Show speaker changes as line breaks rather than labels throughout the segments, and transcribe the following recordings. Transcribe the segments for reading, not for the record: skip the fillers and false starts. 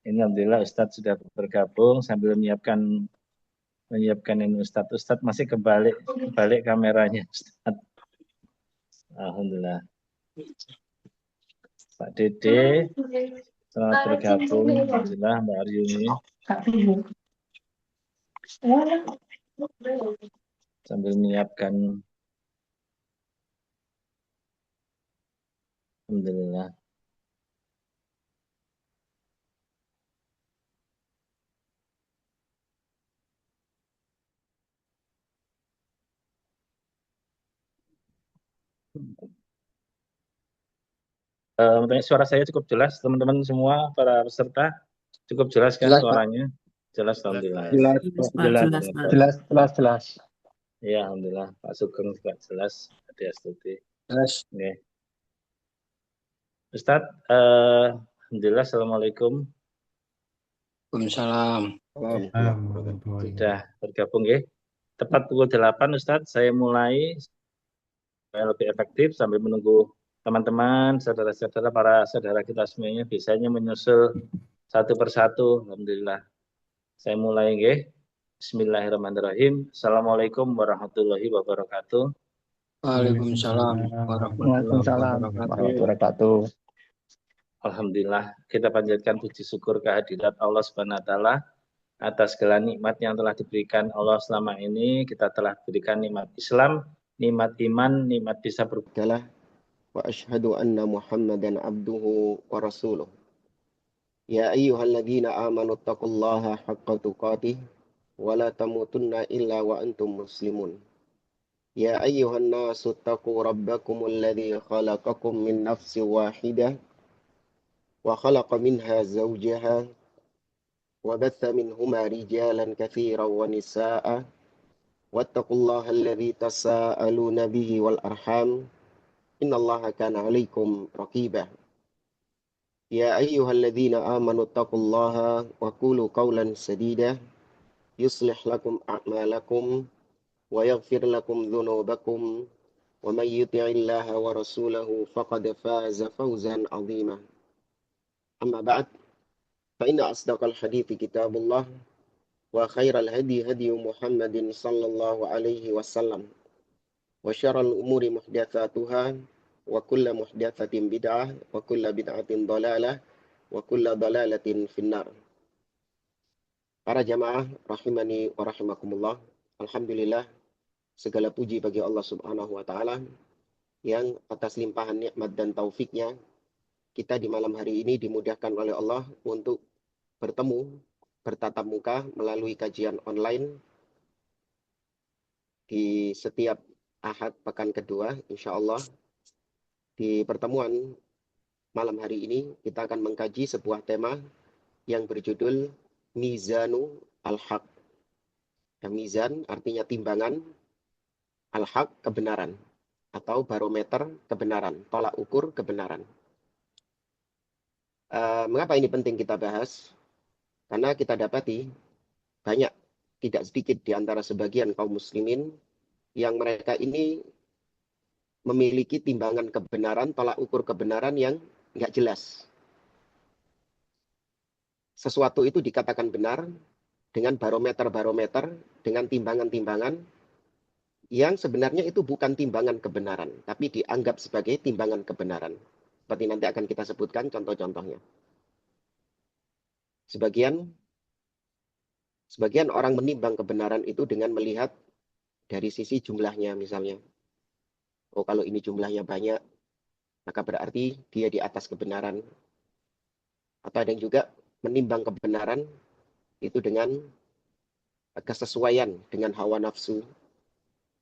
Ini alhamdulillah Ustadz sudah bergabung sambil menyiapkan ini Ustadz. Ustadz masih kebalik kameranya Ustadz. Alhamdulillah. Pak Dede selamat bergabung. Alhamdulillah Mbak Aryuni. Sambil menyiapkan. Alhamdulillah. Suara saya cukup jelas, teman-teman semua, para peserta, cukup jelas kan
Jelas, Pak.
suaranya? Jelas, alhamdulillah.
Jelas.
Ya, alhamdulillah. Pak Sugeng juga jelas. Adi Astuti.
Jelas.
Oke. Ustadz, alhamdulillah, assalamualaikum.
Waalaikumsalam.
Sudah bergabung ya. Tepat pukul 8 Ustadz, saya mulai supaya lebih efektif sambil menunggu teman-teman, saudara-saudara, para saudara kita semuanya bisanya menyusul satu persatu. Alhamdulillah. Saya mulai ya. Bismillahirrahmanirrahim. Assalamualaikum warahmatullahi wabarakatuh.
Waalaikumsalam warahmatullahi wabarakatuh.
Alhamdulillah, kita panjatkan puji syukur kehadirat Allah Subhanahu wa taala atas segala nikmat yang telah diberikan Allah selama ini. Kita telah diberikan nikmat Islam, nikmat iman, nikmat bisa berbuat.
Wa asyhadu anna Muhammadan abduhu wa rasuluh. Ya ayyuhalladzina amanu taqullaha haqqa tuqatih wa la tamutunna illa wa antum muslimun. Ya ayyuhan nasu taqu rabbakumul ladzi khalaqakum min nafsin wahidah wa khalaqa minha zawjaha wa batha minhuma rijalan katsiran wa nisaa'a wattaqullaha alladzi tasaaluna bihi wal arham innallaha kana 'alaikum raqiba. Ya ayyuhalladzina amanu taqullaha wa qulu qawlan sadida yuslih lakum a'malakum wa yaghfir lakum dhunubakum wa may yuti'illaha wa rasulahu faqad faza fawzan 'azima. Amma ba'd, fa inna asdaqal hadithi kitabullah wa khairal hadi hadi Muhammadin sallallahu alaihi wasallam wa syarral umuri muhdatsatuha wa kullu muhdatsatin bid'ah wa kullu bid'atin dhalalah wa kullu dhalalatin finnar. Para jamaah rahimani wa rahimakumullah. Alhamdulillah, segala puji bagi Allah Subhanahu wa taala yang atas limpahan nikmat dan taufiknya kita di malam hari ini dimudahkan oleh Allah untuk bertemu, bertatap muka melalui kajian online di setiap Ahad pekan kedua, insya Allah. Di pertemuan malam hari ini kita akan mengkaji sebuah tema yang berjudul Mizanu Al-Haq. Yang mizan artinya timbangan, al-haq kebenaran, atau barometer kebenaran, tolak ukur kebenaran. Mengapa ini penting kita bahas? Karena kita dapati banyak, tidak sedikit di antara sebagian kaum muslimin yang mereka ini memiliki timbangan kebenaran, tolak ukur kebenaran yang nggak jelas. Sesuatu itu dikatakan benar dengan barometer-barometer, dengan timbangan-timbangan yang sebenarnya itu bukan timbangan kebenaran, tapi dianggap sebagai timbangan kebenaran. Seperti nanti akan kita sebutkan contoh-contohnya. Sebagian orang menimbang kebenaran itu dengan melihat dari sisi jumlahnya misalnya. Oh, kalau ini jumlahnya banyak, maka berarti dia di atas kebenaran. Atau ada yang juga menimbang kebenaran itu dengan kesesuaian dengan hawa nafsu.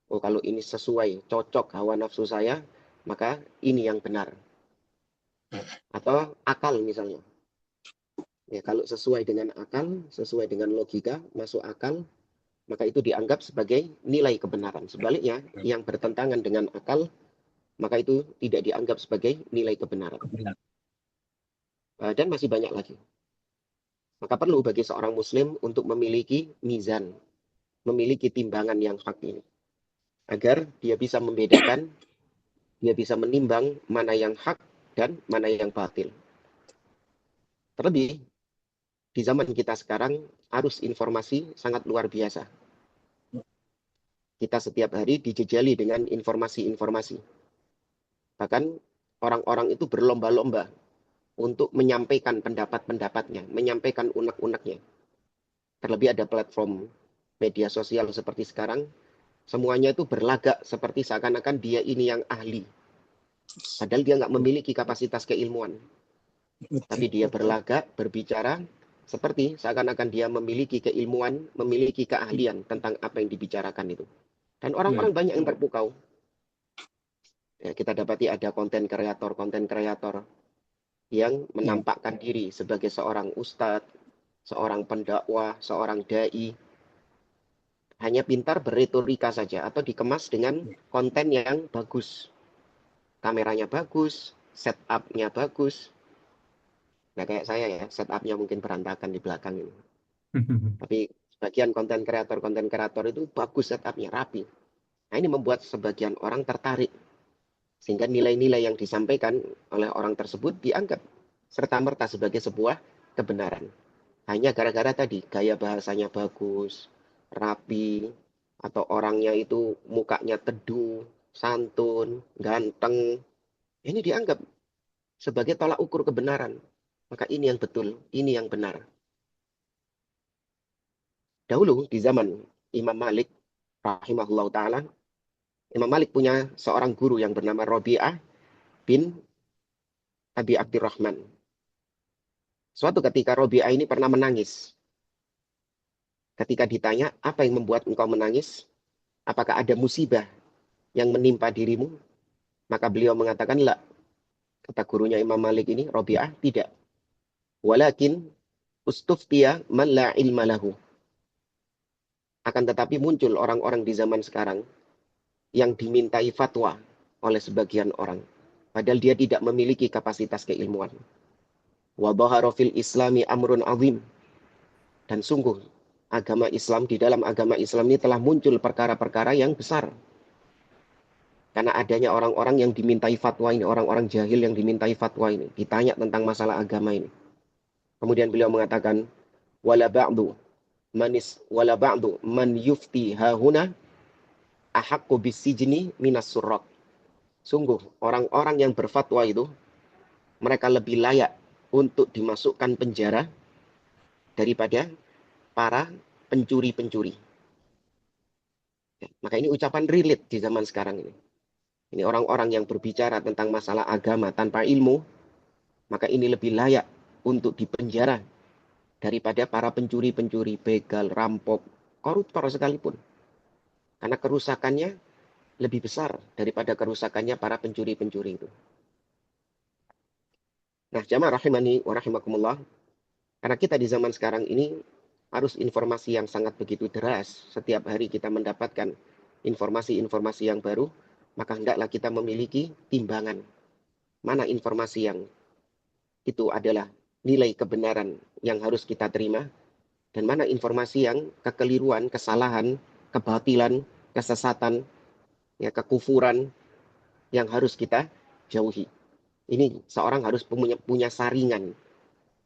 Oh, kalau ini sesuai, cocok hawa nafsu saya, maka ini yang benar. Atau akal misalnya. Ya, kalau sesuai dengan akal, sesuai dengan logika, masuk akal, maka itu dianggap sebagai nilai kebenaran. Sebaliknya, yang bertentangan dengan akal, maka itu tidak dianggap sebagai nilai kebenaran. Dan masih banyak lagi. Maka perlu bagi seorang muslim untuk memiliki mizan, memiliki timbangan yang hak ini. Agar dia bisa membedakan, dia bisa menimbang mana yang hak dan mana yang batil. Terlebih, di zaman kita sekarang, arus informasi sangat luar biasa. Kita setiap hari dijejali dengan informasi-informasi. Bahkan orang-orang itu berlomba-lomba untuk menyampaikan pendapat-pendapatnya, menyampaikan unek-uneknya. Terlebih ada platform media sosial seperti sekarang, semuanya itu berlagak seperti seakan-akan dia ini yang ahli. Padahal dia nggak memiliki kapasitas keilmuan. Tapi dia berlagak, berbicara, seperti seakan-akan dia memiliki keilmuan, memiliki keahlian tentang apa yang dibicarakan itu. Dan orang-orang banyak yang terpukau. Ya, kita dapati ada konten kreator yang menampakkan diri sebagai seorang ustadz, seorang pendakwah, seorang dai, hanya pintar berretorika saja atau dikemas dengan konten yang bagus. Kameranya bagus, setup-nya bagus. Nah, kayak saya ya, setup-nya mungkin berantakan di belakang ini. Tapi sebagian konten kreator itu bagus setup-nya, rapi. Nah, ini membuat sebagian orang tertarik. Sehingga nilai-nilai yang disampaikan oleh orang tersebut dianggap serta-merta sebagai sebuah kebenaran. Hanya gara-gara tadi, gaya bahasanya bagus, rapi, atau orangnya itu mukanya teduh, santun, ganteng. Ini dianggap sebagai tolak ukur kebenaran. Maka ini yang betul, ini yang benar. Dahulu di zaman Imam Malik rahimahullah ta'ala, Imam Malik punya seorang guru yang bernama Rabi'ah bin Abi Abdurrahman. Suatu ketika Rabi'ah ini pernah menangis. Ketika ditanya, apa yang membuat engkau menangis? Apakah ada musibah yang menimpa dirimu? Maka beliau mengatakan, la. Kata gurunya Imam Malik ini, Rabi'ah, tidak. Walakin ustuftiya man la ilma lahu. Akan tetapi muncul orang-orang di zaman sekarang yang dimintai fatwa oleh sebagian orang. Padahal dia tidak memiliki kapasitas keilmuan. Wa dhahara fil islami amrun azim. Dan sungguh, agama Islam, di dalam agama Islam ini telah muncul perkara-perkara yang besar. Karena adanya orang-orang yang dimintai fatwa ini, orang-orang jahil yang dimintai fatwa ini, ditanya tentang masalah agama ini. Kemudian beliau mengatakan, wala ba'du man yufti hahuna ahaqqu bisijni minas surrak. Sungguh, orang-orang yang berfatwa itu, mereka lebih layak untuk dimasukkan penjara daripada para pencuri-pencuri. Ya, maka ini ucapan relate di zaman sekarang ini. Ini orang-orang yang berbicara tentang masalah agama tanpa ilmu, maka ini lebih layak untuk dipenjara daripada para pencuri-pencuri, begal, rampok, koruptor sekalipun. Karena kerusakannya lebih besar daripada kerusakannya para pencuri-pencuri itu. Nah, jamaah rahimani wa rahimakumullah, karena kita di zaman sekarang ini arus informasi yang sangat begitu deras, setiap hari kita mendapatkan informasi-informasi yang baru, maka hendaklah kita memiliki timbangan. Mana informasi yang itu adalah nilai kebenaran yang harus kita terima, dan mana informasi yang kekeliruan, kesalahan, kebatilan, kesesatan, ya, kekufuran yang harus kita jauhi. Ini seorang harus punya saringan,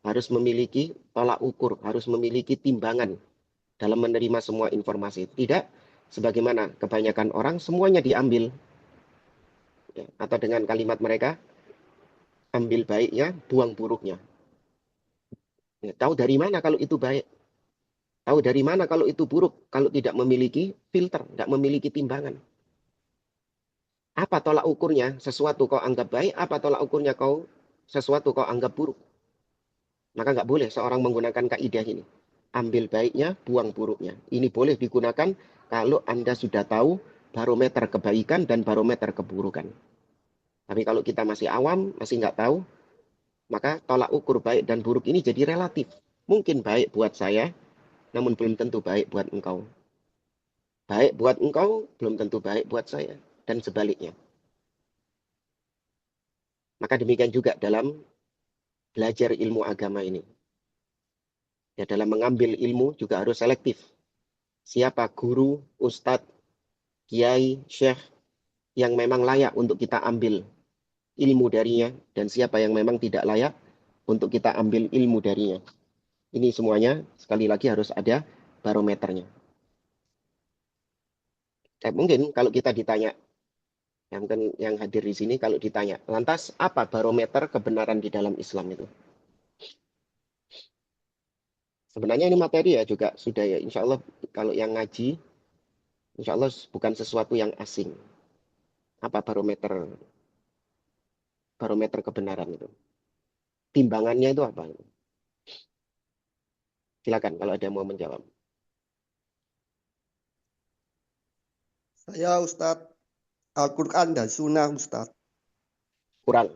harus memiliki tolak ukur, harus memiliki timbangan dalam menerima semua informasi. Tidak sebagaimana kebanyakan orang semuanya diambil, ya, atau dengan kalimat mereka, ambil baiknya, buang buruknya. Ya, tahu dari mana kalau itu baik? Tahu dari mana kalau itu buruk? Kalau tidak memiliki filter, tidak memiliki timbangan. Apa tolak ukurnya? Sesuatu kau anggap baik, apa tolak ukurnya kau sesuatu kau anggap buruk? Maka nggak boleh seorang menggunakan kaidah ini. Ambil baiknya, buang buruknya. Ini boleh digunakan kalau Anda sudah tahu barometer kebaikan dan barometer keburukan. Tapi kalau kita masih awam, masih nggak tahu, maka tolak ukur baik dan buruk ini jadi relatif. Mungkin baik buat saya, namun belum tentu baik buat engkau. Baik buat engkau, belum tentu baik buat saya. Dan sebaliknya. Maka demikian juga dalam belajar ilmu agama ini. Ya, dalam mengambil ilmu juga harus selektif. Siapa guru, ustadz, kiai, syekh yang memang layak untuk kita ambil ilmu darinya, dan siapa yang memang tidak layak untuk kita ambil ilmu darinya. Ini semuanya sekali lagi harus ada barometernya. Mungkin kalau kita ditanya, yang hadir di sini kalau ditanya, lantas apa barometer kebenaran di dalam Islam itu? Sebenarnya ini materi ya juga sudah ya, insya Allah kalau yang ngaji, insya Allah bukan sesuatu yang asing. Apa barometer barometer kebenaran itu? Timbangannya itu apa? Silakan kalau ada yang mau menjawab.
Saya Ustadz, Al-Quran dan Sunnah Ustadz.
Kurang.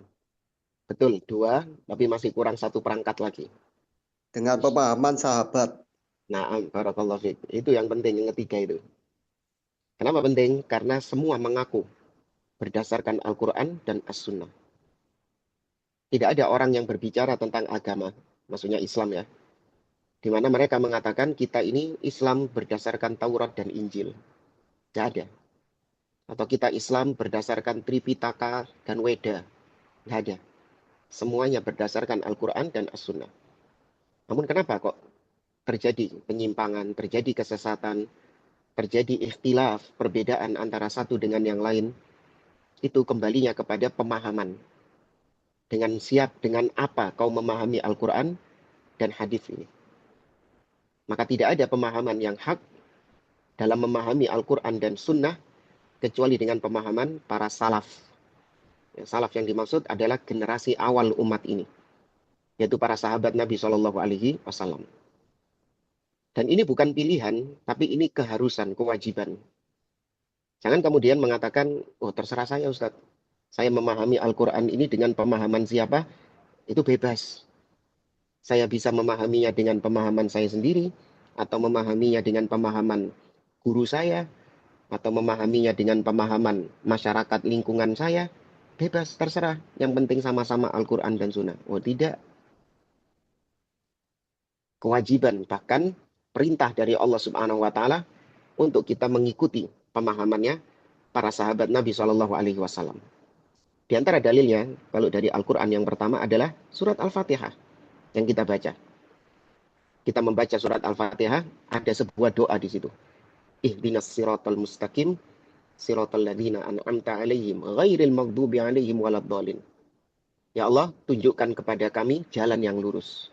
Betul, 2, tapi masih kurang 1 perangkat lagi.
Dengan pemahaman sahabat.
Nah, barakallahu fiik. Itu yang penting, yang ketiga itu. Kenapa penting? Karena semua mengaku berdasarkan Al-Quran dan As-Sunnah. Tidak ada orang yang berbicara tentang agama, maksudnya Islam ya, di mana mereka mengatakan kita ini Islam berdasarkan Taurat dan Injil. Tidak ada. Atau kita Islam berdasarkan Tripitaka dan Weda. Tidak ada. Semuanya berdasarkan Al-Quran dan As-Sunnah. Namun kenapa kok terjadi penyimpangan, terjadi kesesatan, terjadi ikhtilaf, perbedaan antara satu dengan yang lain? Itu kembalinya kepada pemahaman. Dengan apa kau memahami Al-Quran dan hadis ini. Maka tidak ada pemahaman yang hak dalam memahami Al-Quran dan Sunnah kecuali dengan pemahaman para salaf. Salaf yang dimaksud adalah generasi awal umat ini, yaitu para sahabat Nabi Shallallahu Alaihi Wasallam. Dan ini bukan pilihan, tapi ini keharusan, kewajiban. Jangan kemudian mengatakan, oh terserah saya Ustadz, saya memahami Al-Quran ini dengan pemahaman siapa, itu bebas. Saya bisa memahaminya dengan pemahaman saya sendiri, atau memahaminya dengan pemahaman guru saya, atau memahaminya dengan pemahaman masyarakat lingkungan saya, bebas, terserah. Yang penting sama-sama Al-Quran dan Sunnah. Oh tidak. Kewajiban, bahkan perintah dari Allah Subhanahu wa Ta'ala untuk kita mengikuti pemahamannya para sahabat Nabi Shallallahu Alaihi Wasallam. Di antara dalilnya, kalau dari Al-Quran yang pertama adalah surat Al-Fatihah yang kita baca. Kita membaca surat Al-Fatihah, ada sebuah doa di situ. Ihdinas siratal mustaqim, siratal ladzina an'amta alaihim, ghairil maghdubi alaihim waladdallin. Ya Allah, tunjukkan kepada kami jalan yang lurus.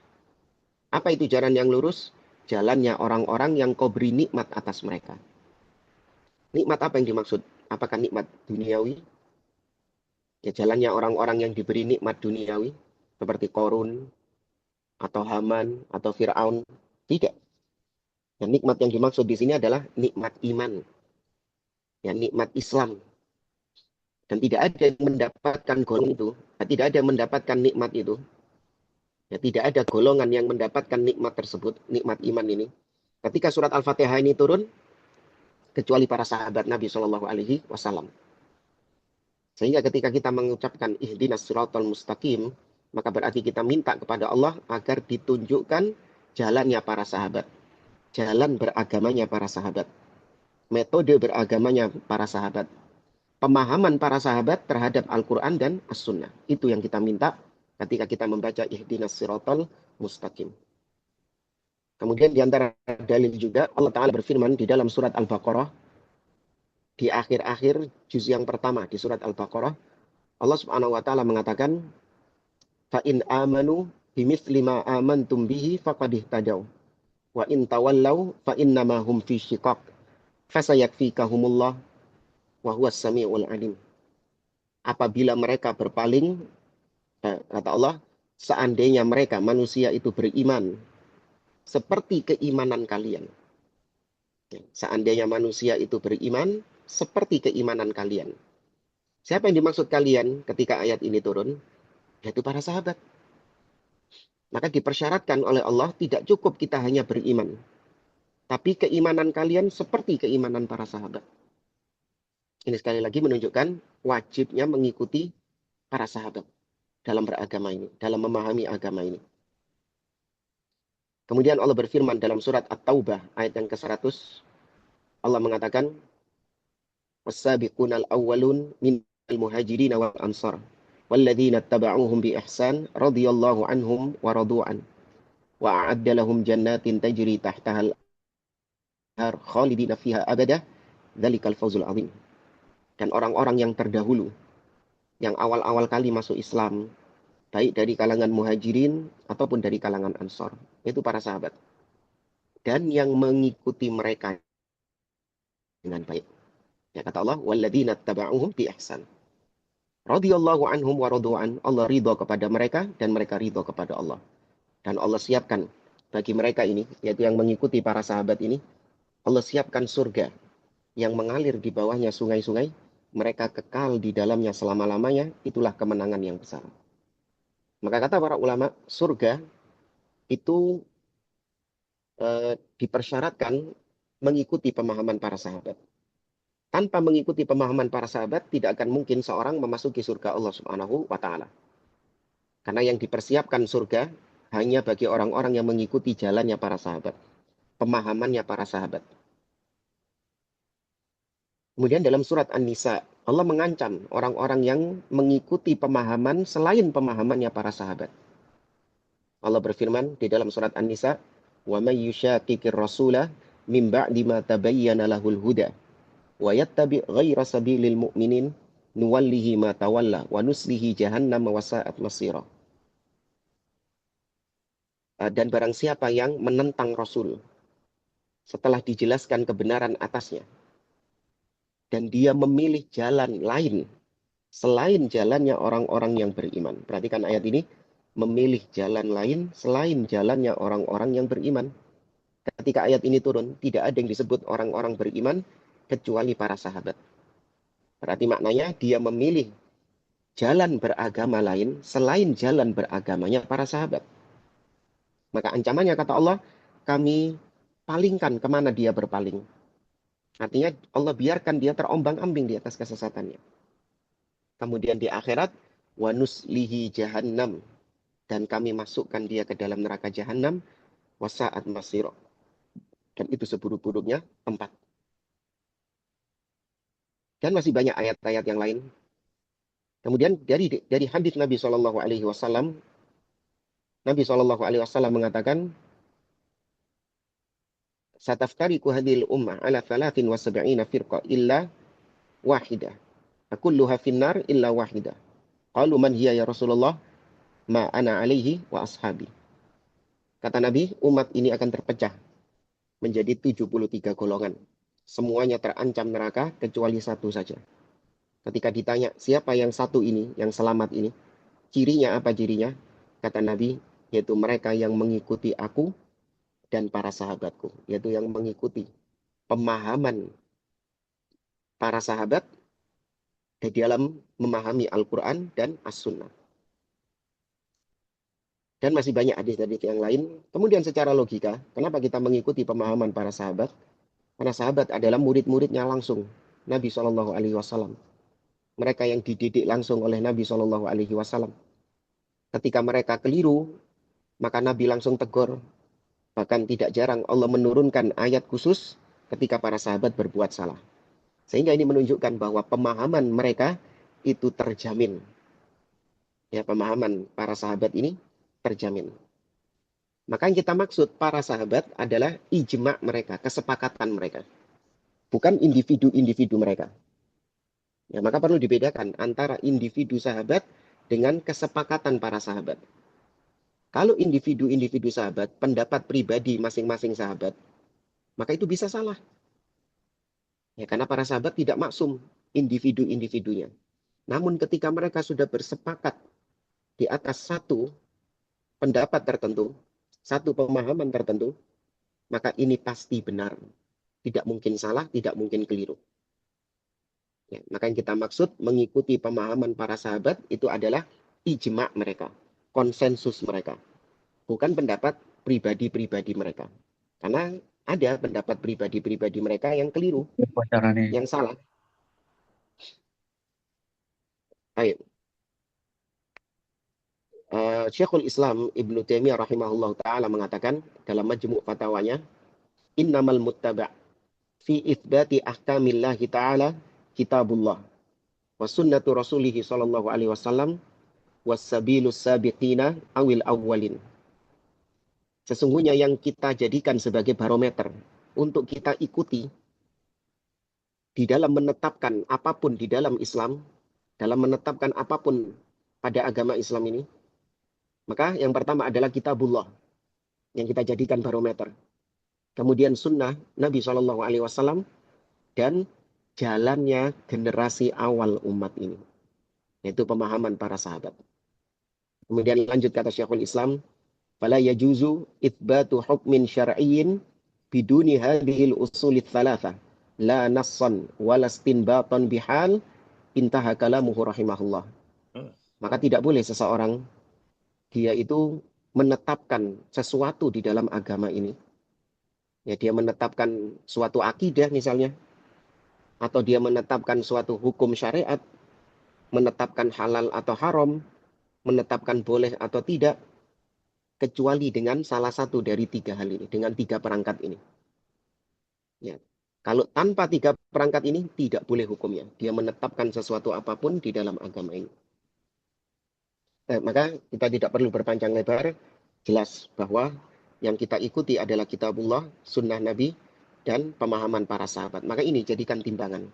Apa itu jalan yang lurus? Jalannya orang-orang yang kau beri nikmat atas mereka. Nikmat apa yang dimaksud? Apakah nikmat duniawi? Ya jalannya orang-orang yang diberi nikmat duniawi, seperti Korun, atau Haman, atau Fir'aun. Tidak. Dan nikmat yang dimaksud di sini adalah nikmat iman. Ya, nikmat Islam. Dan tidak ada yang mendapatkan golongan itu. Tidak ada yang mendapatkan nikmat itu. Ya, tidak ada golongan yang mendapatkan nikmat tersebut, nikmat iman ini. Ketika surat Al-Fatihah ini turun, kecuali para sahabat Nabi Shallallahu Alaihi Wasallam. Sehingga ketika kita mengucapkan ihdinas siratal mustaqim, maka berarti kita minta kepada Allah agar ditunjukkan jalannya para sahabat. Jalan beragamanya para sahabat. Metode beragamanya para sahabat. Pemahaman para sahabat terhadap Al-Quran dan As-Sunnah. Itu yang kita minta ketika kita membaca ihdinas siratal mustaqim. Kemudian di antara dalil juga Allah Ta'ala berfirman di dalam surat Al-Baqarah, di akhir-akhir juz yang pertama di surat Al-Baqarah, Allah Subhanahu wa Ta'ala mengatakan, fa in amanu bimithli ma amantum bihi faqad ihtadaw wa in tawallaw fa innama hum fi shiqaq fasayakfikahumullah wa huwas samiul alim. Apabila mereka berpaling, kata Allah, seandainya mereka manusia itu beriman seperti keimanan kalian. Seandainya manusia itu beriman seperti keimanan kalian. Siapa yang dimaksud kalian ketika ayat ini turun? Yaitu para sahabat. Maka dipersyaratkan oleh Allah tidak cukup kita hanya beriman. Tapi keimanan kalian seperti keimanan para sahabat. Ini sekali lagi menunjukkan wajibnya mengikuti para sahabat dalam beragama ini, dalam memahami agama ini. Kemudian Allah berfirman dalam surat At-Taubah ayat yang ke-100. Allah mengatakan, "Was-sabiqunal awwalun minal muhajirin wal ansar walladzina ittaba'uuhum bi ihsan radhiyallahu anhum wa radu an." Wa a'adda lahum jannatin tajri tahtaha al-anhar khalidina fiha abada dzalikal fawzul azim. Dan orang-orang yang terdahulu, yang awal-awal kali masuk Islam, baik dari kalangan muhajirin ataupun dari kalangan ansor, itu para sahabat. Dan yang mengikuti mereka dengan baik. Ya kata Allah, walladzina taba'uhum bi ihsan. Radhiyallahu anhum wa radu'an. Allah ridha kepada mereka dan mereka ridha kepada Allah. Dan Allah siapkan bagi mereka ini, yaitu yang mengikuti para sahabat ini, Allah siapkan surga yang mengalir di bawahnya sungai-sungai, mereka kekal di dalamnya selama-lamanya, itulah kemenangan yang besar. Maka kata para ulama, surga itu dipersyaratkan mengikuti pemahaman para sahabat. Tanpa mengikuti pemahaman para sahabat, tidak akan mungkin seorang memasuki surga Allah Subhanahu wa Ta'ala. Karena yang dipersiapkan surga hanya bagi orang-orang yang mengikuti jalannya para sahabat, pemahamannya para sahabat. Kemudian dalam surat An-Nisa, Allah mengancam orang-orang yang mengikuti pemahaman selain pemahamannya para sahabat. Allah berfirman di dalam surat An-Nisa, "Wa may yushaqiqir rasula min ba'di ma tabayyana lahul huda wa yattabi' ghaira sabilil mu'minin nuwallihi ma tawalla wa nuslihi jahannam wa sa'at masira." Dan barang siapa yang menentang Rasul setelah dijelaskan kebenaran atasnya, dan dia memilih jalan lain selain jalannya orang-orang yang beriman. Perhatikan ayat ini, memilih jalan lain selain jalannya orang-orang yang beriman. Ketika ayat ini turun, tidak ada yang disebut orang-orang beriman kecuali para sahabat. Berarti maknanya dia memilih jalan beragama lain selain jalan beragamanya para sahabat. Maka ancamannya kata Allah, kami palingkan kemana dia berpaling. Artinya Allah biarkan dia terombang-ambing di atas kesesatannya. Kemudian di akhirat, wa nuslihi jahannam, dan kami masukkan dia ke dalam neraka jahannam, wa sa'at masira. Dan itu seburuk-buruknya tempat. Dan masih banyak ayat-ayat yang lain. Kemudian dari hadis Nabi Shallallahu Alaihi Wasallam, Nabi Shallallahu Alaihi Wasallam mengatakan, "Sataftariqu hadhil ummah ala 73 firqa illa wahidah. Kulluha finnar illa wahidah. Qalu man hiya ya Rasulullah? Ma ana alaihi wa ashabi." Kata Nabi, umat ini akan terpecah menjadi 73 golongan. Semuanya terancam neraka kecuali satu saja. Ketika ditanya, siapa yang satu ini, yang selamat ini? Cirinya apa cirinya? Kata Nabi, yaitu mereka yang mengikuti aku dan para sahabatku. Yaitu yang mengikuti pemahaman para sahabat di dalam memahami Al-Quran dan As-Sunnah. Dan masih banyak hadis-hadis yang lain. Kemudian secara logika, kenapa kita mengikuti pemahaman para sahabat? Karena sahabat adalah murid-muridnya langsung Nabi Shallallahu Alaihi Wasallam. Mereka yang dididik langsung oleh Nabi Shallallahu Alaihi Wasallam. Ketika mereka keliru, maka Nabi langsung tegur. Bahkan tidak jarang Allah menurunkan ayat khusus ketika para sahabat berbuat salah. Sehingga ini menunjukkan bahwa pemahaman mereka itu terjamin. Ya, pemahaman para sahabat ini terjamin. Maka yang kita maksud para sahabat adalah ijma mereka, kesepakatan mereka. Bukan individu-individu mereka. Ya, maka perlu dibedakan antara individu sahabat dengan kesepakatan para sahabat. Kalau individu-individu sahabat, pendapat pribadi masing-masing sahabat, maka itu bisa salah. Ya, karena para sahabat tidak maksum individu-individunya. Namun ketika mereka sudah bersepakat di atas satu pendapat tertentu, satu pemahaman tertentu, maka ini pasti benar. Tidak mungkin salah, tidak mungkin keliru. Ya, maka yang kita maksud mengikuti pemahaman para sahabat itu adalah ijma mereka, konsensus mereka. Bukan pendapat pribadi-pribadi mereka. Karena ada pendapat pribadi-pribadi mereka yang keliru, yang salah. Baik. Syekhul Islam Ibnu Taimiyah rahimahullah ta'ala mengatakan dalam majmu' fatwanya, innamal muttaba' fi itsbati ahkamillahi ta'ala kitabullah wa sunnatu rasulihi sallallahu alaihi wasallam was sabilus sabiqina awil awwalin. Sesungguhnya yang kita jadikan sebagai barometer untuk kita ikuti di dalam menetapkan apapun di dalam Islam, dalam menetapkan apapun pada agama Islam ini, maka yang pertama adalah kitabullah yang kita jadikan barometer. Kemudian sunnah Nabi SAW dan jalannya generasi awal umat ini, yaitu pemahaman para sahabat. Kemudian lanjut kata Syekhul Islam, fala yajuzu itsbatu hukmin syar'iyyin biduni hadhil usul tsalatsa la nassan wala istinbatan bihal intaha kalamuhu rahimahullah. Maka tidak boleh seseorang dia itu menetapkan sesuatu di dalam agama ini. Ya, dia menetapkan suatu akidah misalnya, atau dia menetapkan suatu hukum syariat, menetapkan halal atau haram, menetapkan boleh atau tidak, kecuali dengan salah satu dari tiga hal ini, dengan tiga perangkat ini. Ya. Kalau tanpa tiga perangkat ini, tidak boleh hukumnya. Dia menetapkan sesuatu apapun di dalam agama ini. Maka kita tidak perlu berpanjang lebar, jelas bahwa yang kita ikuti adalah kitabullah, sunnah Nabi, dan pemahaman para sahabat. Maka ini jadikan timbangan.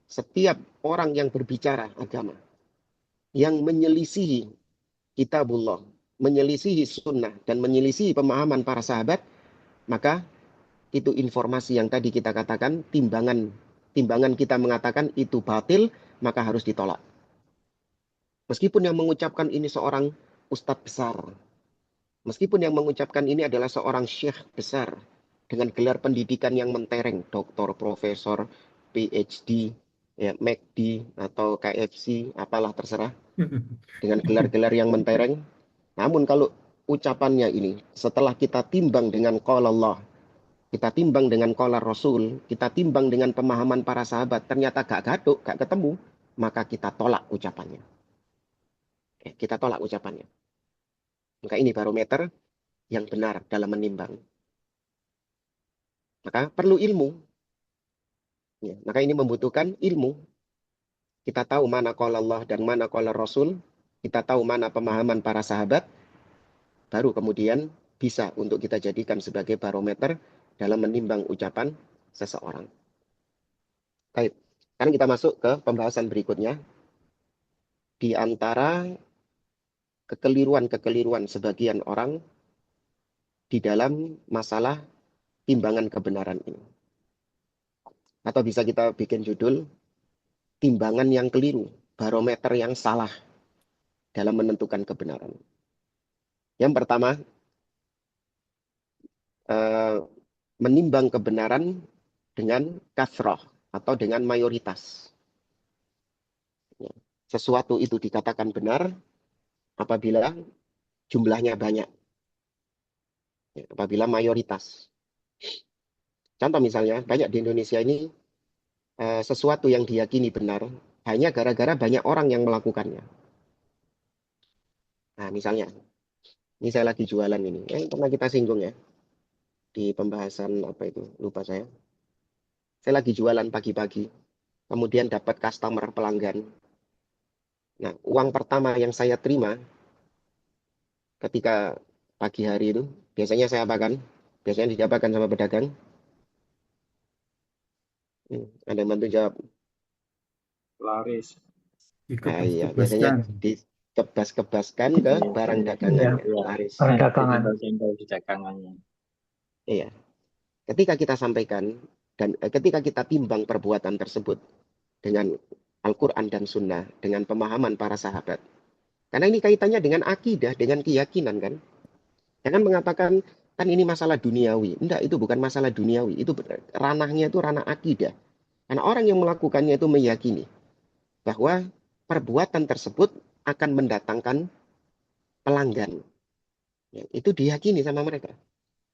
Setiap orang yang berbicara agama, yang menyelisihi kitabullah, menyelisihi sunnah, dan menyelisihi pemahaman para sahabat, maka itu informasi yang tadi kita katakan, timbangan kita mengatakan itu batil, maka harus ditolak. Meskipun yang mengucapkan ini seorang ustadz besar, meskipun yang mengucapkan ini adalah seorang syekh besar, dengan gelar pendidikan yang mentereng, doktor, profesor, PhD, ya, McD, atau KFC, apalah terserah, dengan gelar-gelar yang mentereng. Namun kalau ucapannya ini, setelah kita timbang dengan qala Allah, kita timbang dengan qala Rasul, kita timbang dengan pemahaman para sahabat, ternyata gak gaduk, gak ketemu, maka kita tolak ucapannya. Kita tolak ucapannya. Maka ini barometer yang benar dalam menimbang. Maka perlu ilmu. Ya, maka ini membutuhkan ilmu. Kita tahu mana qala Allah dan mana qala Rasul, kita tahu mana pemahaman para sahabat, baru kemudian bisa untuk kita jadikan sebagai barometer dalam menimbang ucapan seseorang. Baik, sekarang kita masuk ke pembahasan berikutnya. Di antara kekeliruan-kekeliruan sebagian orang di dalam masalah timbangan kebenaran ini. Atau bisa kita bikin judul, timbangan yang keliru, barometer yang salah dalam menentukan kebenaran. Yang pertama, menimbang kebenaran dengan kasroh atau dengan mayoritas. Sesuatu itu dikatakan benar apabila jumlahnya banyak. Apabila mayoritas. Contoh misalnya, banyak di Indonesia ini sesuatu yang diyakini benar hanya gara-gara banyak orang yang melakukannya. Nah, misalnya, ini saya lagi jualan ini. Pernah kita singgung ya di pembahasan apa itu? Lupa saya. Saya lagi jualan pagi-pagi, kemudian dapat customer pelanggan. Nah, uang pertama yang saya terima ketika pagi hari itu, biasanya saya apakan? Biasanya diapakan sama pedagang? Ada yang bantu jawab.
Laris.
Nah, iya, biasanya dikebas-kebaskan ke barang dagangannya. Laris.
Barang dagangan.
Sampel di dagangannya.
Iya. Ketika kita sampaikan dan ketika kita timbang perbuatan tersebut dengan Al-Quran dan Sunnah, dengan pemahaman para sahabat. Karena ini kaitannya dengan akidah, dengan keyakinan kan. Jangan mengatakan, kan ini masalah duniawi. Enggak, itu bukan masalah duniawi. Itu ranahnya itu ranah akidah. Karena orang yang melakukannya itu meyakini bahwa perbuatan tersebut akan mendatangkan pelanggan. Ya, itu diyakini sama mereka.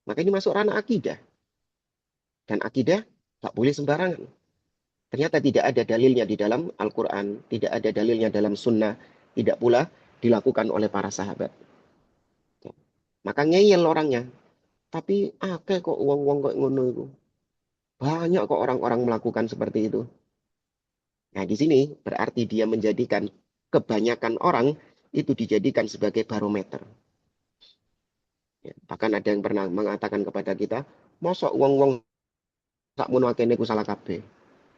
Maka ini masuk ranah akidah. Dan akidah tak boleh sembarangan. Ternyata tidak ada dalilnya di dalam Al-Quran, tidak ada dalilnya dalam Sunnah, tidak pula dilakukan oleh para sahabat. Ya. Maka ngeyel orangnya. Tapi akeh kok uang-uang kok ngono itu. Banyak kok orang-orang melakukan seperti itu. Nah, di sini berarti dia menjadikan kebanyakan orang itu dijadikan sebagai barometer. Ya, bahkan ada yang pernah mengatakan kepada kita, mosok wong-wong sak mono akene ku salah kabeh.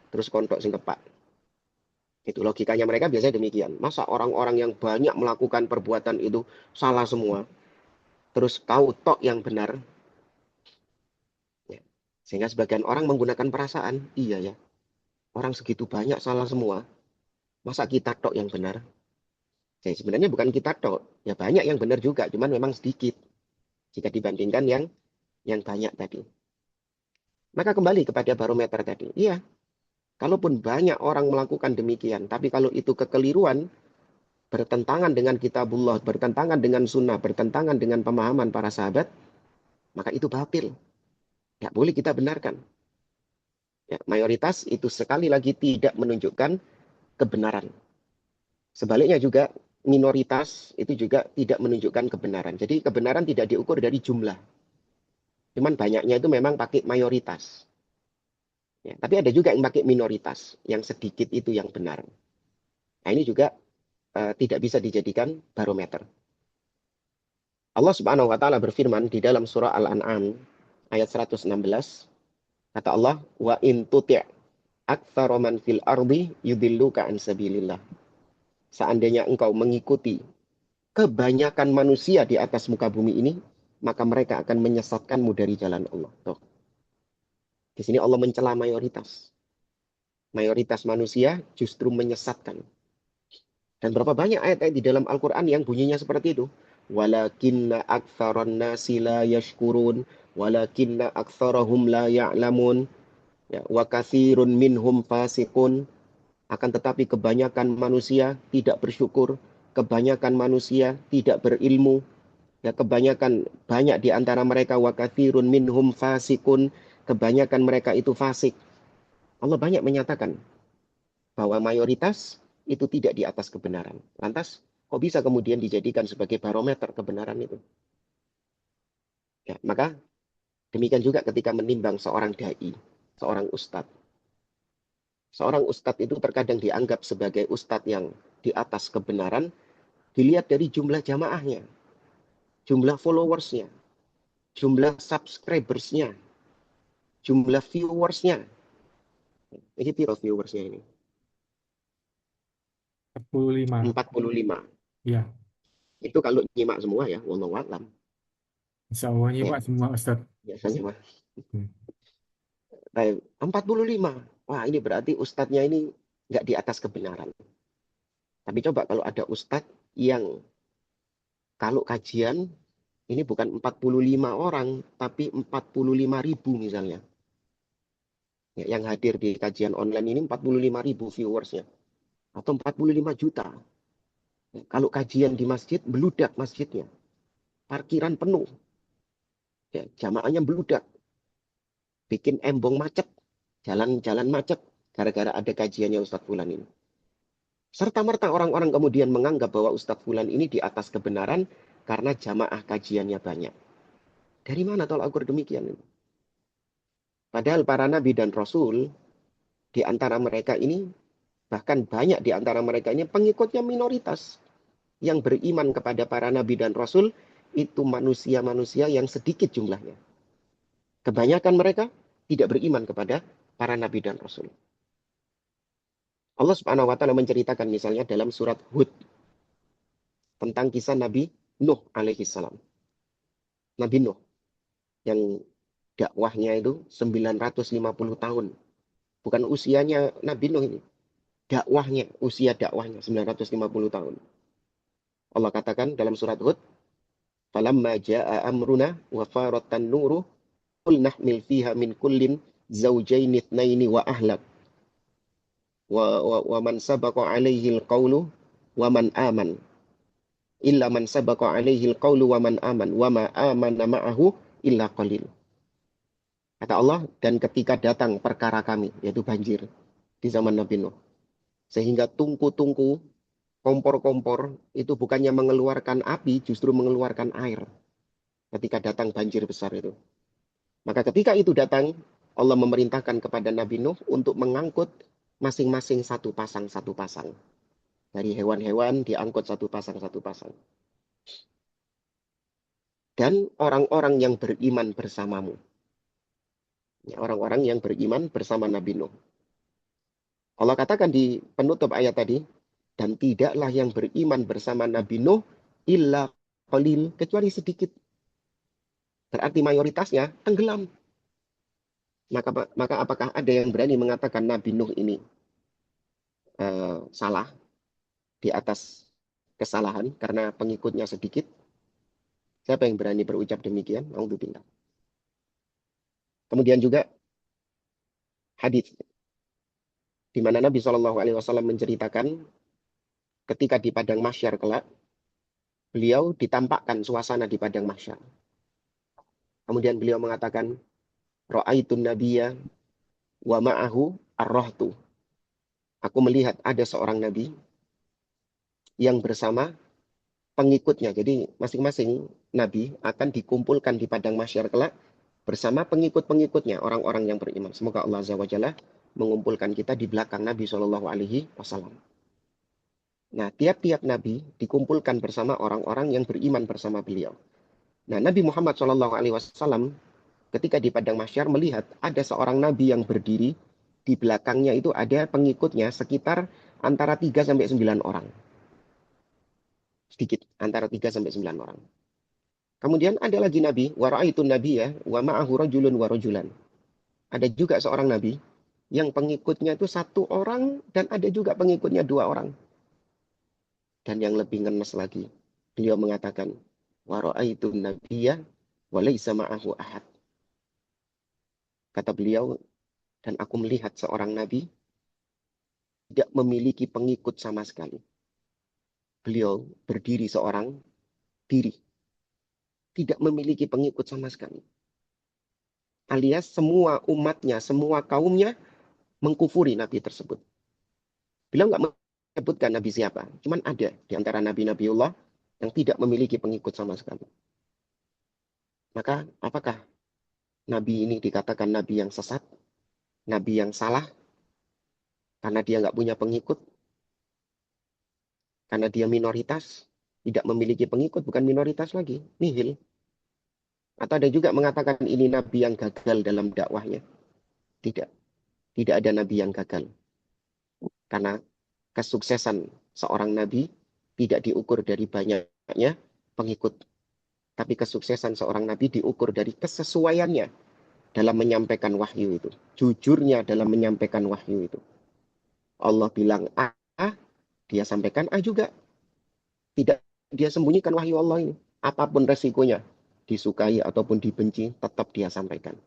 Terus kontok sing tepak. Itu logikanya mereka biasanya demikian. Masa orang-orang yang banyak melakukan perbuatan itu salah semua, terus kau tok yang benar? Ya. Sehingga sebagian orang menggunakan perasaan, iya ya, orang segitu banyak salah semua, masa kita tok yang benar? Jadi sebenarnya bukan kita tok, ya banyak yang benar juga, cuman memang sedikit jika dibandingkan yang banyak tadi. Maka kembali kepada barometer tadi. Iya, kalaupun banyak orang melakukan demikian, tapi kalau itu kekeliruan, bertentangan dengan kitabullah, bertentangan dengan sunnah, bertentangan dengan pemahaman para sahabat, maka itu batil. Tidak boleh kita benarkan. Ya, mayoritas itu sekali lagi tidak menunjukkan kebenaran. Sebaliknya juga minoritas itu juga tidak menunjukkan kebenaran. Jadi kebenaran tidak diukur dari jumlah. Cuman banyaknya itu memang pakai mayoritas. Ya, tapi ada juga yang pakai minoritas, yang sedikit itu yang benar. Nah ini juga tidak bisa dijadikan barometer. Allah Subhanahu wa taala berfirman di dalam surah Al-An'am ayat 116, kata Allah, wa in tuti' aktsara man fil ardi yudilluka an sabilillah. Seandainya engkau mengikuti kebanyakan manusia di atas muka bumi ini, maka mereka akan menyesatkanmu dari jalan Allah. Tuh. Di sini Allah mencela mayoritas. Mayoritas manusia justru menyesatkan. Dan berapa banyak ayat-ayat di dalam Al-Quran yang bunyinya seperti itu. Walakinna aktsaran nasi la yashkurun, walakinna aktsarahum la ya'lamun, ya, wa katsirun minhum fasiqun. Akan tetapi kebanyakan manusia tidak bersyukur, kebanyakan manusia tidak berilmu, ya kebanyakan banyak di antara mereka wa katsirun minhum fasikun, kebanyakan mereka itu fasik. Allah banyak menyatakan bahwa mayoritas itu tidak di atas kebenaran. Lantas, kok bisa kemudian dijadikan sebagai barometer kebenaran itu? Ya, maka demikian juga ketika menimbang seorang dai, seorang ustadz. Seorang ustadz itu terkadang dianggap sebagai ustadz yang di atas kebenaran, dilihat dari jumlah jamaahnya, jumlah followersnya, jumlah subscribersnya, jumlah viewersnya. Ini piro viewersnya ini?
45.
45.
Ya,
Itu kalau nyimak semua ya, wallahu a'lam.
insya Allah
Ya,
Pak semua Ustaz.
biasanya mah.
Hmm.
Baik, 45. Wah, ini berarti ustadznya ini nggak di atas kebenaran. Tapi coba kalau ada ustadz yang kalau kajian ini bukan 45 orang, tapi 45.000 misalnya. Ya, yang hadir di kajian online ini 45.000 viewersnya. Atau 45 juta. Ya, kalau kajian di masjid, beludak masjidnya. Parkiran penuh. Ya, jamaahnya beludak. Bikin embong macet. Jalan-jalan macet. Gara-gara ada kajiannya Ustadz Fulan ini. Serta-merta orang-orang kemudian menganggap bahwa Ustadz Fulan ini di atas kebenaran karena jamaah kajiannya banyak. Dari mana tolak ukur demikian? Padahal para nabi dan rasul, di antara mereka ini, bahkan banyak di antara mereka ini pengikutnya minoritas. Yang beriman kepada para nabi dan rasul, itu manusia-manusia yang sedikit jumlahnya. Kebanyakan mereka tidak beriman kepada para nabi dan rasul. Allah Subhanahu wa taala menceritakan misalnya dalam surat Hud tentang kisah Nabi Nuh alaihi salam. Nabi Nuh yang dakwahnya itu 950 tahun. Bukan usianya Nabi Nuh ini. Dakwahnya, usia dakwahnya 950 tahun. Allah katakan dalam surat Hud, "Falamma jaa amruna wa faratan nuru, qul nahmil fiha min kullin zawjaini itsnaini wa ahlak. Wa man sabaqa alaihi alqawlu wa man aman. Illa man sabaqa alaihi alqawlu wa man aman wa ma amana ma'ahu illa qalil." Kata Allah, dan ketika datang perkara kami, yaitu banjir di zaman Nabi Nuh, sehingga tungku-tungku, kompor-kompor itu bukannya mengeluarkan api, justru mengeluarkan air ketika datang banjir besar itu. Maka ketika itu datang, Allah memerintahkan kepada Nabi Nuh untuk mengangkut masing-masing satu pasang. Dari hewan-hewan diangkut satu pasang. dan orang-orang yang beriman bersamamu. Ya, orang-orang yang beriman bersama Nabi Nuh. Allah katakan di penutup ayat tadi, dan tidaklah yang beriman bersama Nabi Nuh illa qalil, kecuali sedikit. Berarti mayoritasnya tenggelam. Maka apakah ada yang berani mengatakan Nabi Nuh ini salah di atas kesalahan karena pengikutnya sedikit? Siapa yang berani berucap demikian? Alhamdulillah. Kemudian juga hadis di mana Nabi Shallallahu Alaihi Wasallam menceritakan ketika di padang mahsyar kelak, beliau ditampakkan suasana di padang mahsyar. Kemudian beliau mengatakan, Ra'aitun nabiyya wa ma'ahu ar-rahtu. Aku melihat ada seorang nabi yang bersama pengikutnya. Jadi masing-masing nabi akan dikumpulkan di padang mahsyar kelak bersama pengikut-pengikutnya, orang-orang yang beriman. Semoga Allah Azza wa Jalla mengumpulkan kita di belakang Nabi Shallallahu Alaihi Wasallam. Nah, tiap-tiap nabi dikumpulkan bersama orang-orang yang beriman bersama beliau. Nah, Nabi Muhammad Shallallahu Alaihi Wasallam ketika di padang mahsyar melihat ada seorang nabi yang berdiri, di belakangnya itu ada pengikutnya sekitar antara 3 sampai 9 orang. Sedikit, antara 3 sampai 9 orang. Kemudian ada lagi nabi, wa ra'aitun nabiyya wa ma'ahu rajulun wa rajulan. Ada juga seorang nabi yang pengikutnya itu 1 orang dan ada juga pengikutnya 2 orang. Dan yang lebih ngenes lagi, beliau mengatakan, wa ra'aitun nabiyya wa laisa ma'ahu ahad. Kata beliau, dan aku melihat seorang nabi tidak memiliki pengikut sama sekali. Beliau berdiri seorang diri. Tidak memiliki pengikut sama sekali. Alias semua umatnya, semua kaumnya mengkufuri nabi tersebut. Beliau nggak menyebutkan nabi siapa. Cuman ada di antara nabi-nabiullah yang tidak memiliki pengikut sama sekali. Maka apakah nabi ini dikatakan nabi yang sesat? Nabi yang salah? Karena dia nggak punya pengikut? Karena dia minoritas? Tidak memiliki pengikut, bukan minoritas lagi. Nihil. Atau ada juga mengatakan ini nabi yang gagal dalam dakwahnya. Tidak. Tidak ada nabi yang gagal. Karena kesuksesan seorang nabi tidak diukur dari banyaknya pengikut. Tapi kesuksesan seorang nabi diukur dari kesesuaiannya dalam menyampaikan wahyu itu. Jujurnya dalam menyampaikan wahyu itu. Allah bilang A, dia sampaikan A juga. Tidak dia sembunyikan wahyu Allah ini. Apapun resikonya, disukai ataupun dibenci, tetap dia sampaikan.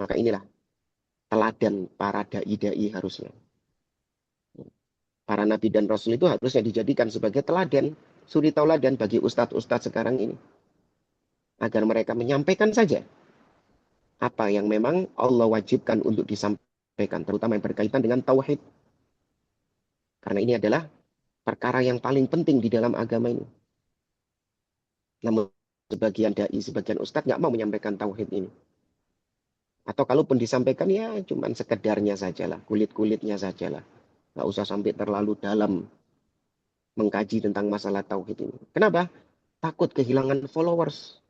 Maka inilah teladan para dai-dai harusnya. Para nabi dan rasul itu harusnya dijadikan sebagai teladan, suri tauladan bagi ustadz-ustadz sekarang ini. Agar mereka menyampaikan saja apa yang memang Allah wajibkan untuk disampaikan, terutama yang berkaitan dengan tauhid. Karena ini adalah perkara yang paling penting di dalam agama ini. Namun sebagian dai, sebagian ustadz nggak mau menyampaikan tauhid ini. Atau kalaupun disampaikan ya cuman sekedarnya sajalah, kulit-kulitnya sajalah. Nggak usah sampai terlalu dalam mengkaji tentang masalah tauhid ini. Kenapa? Takut kehilangan followers.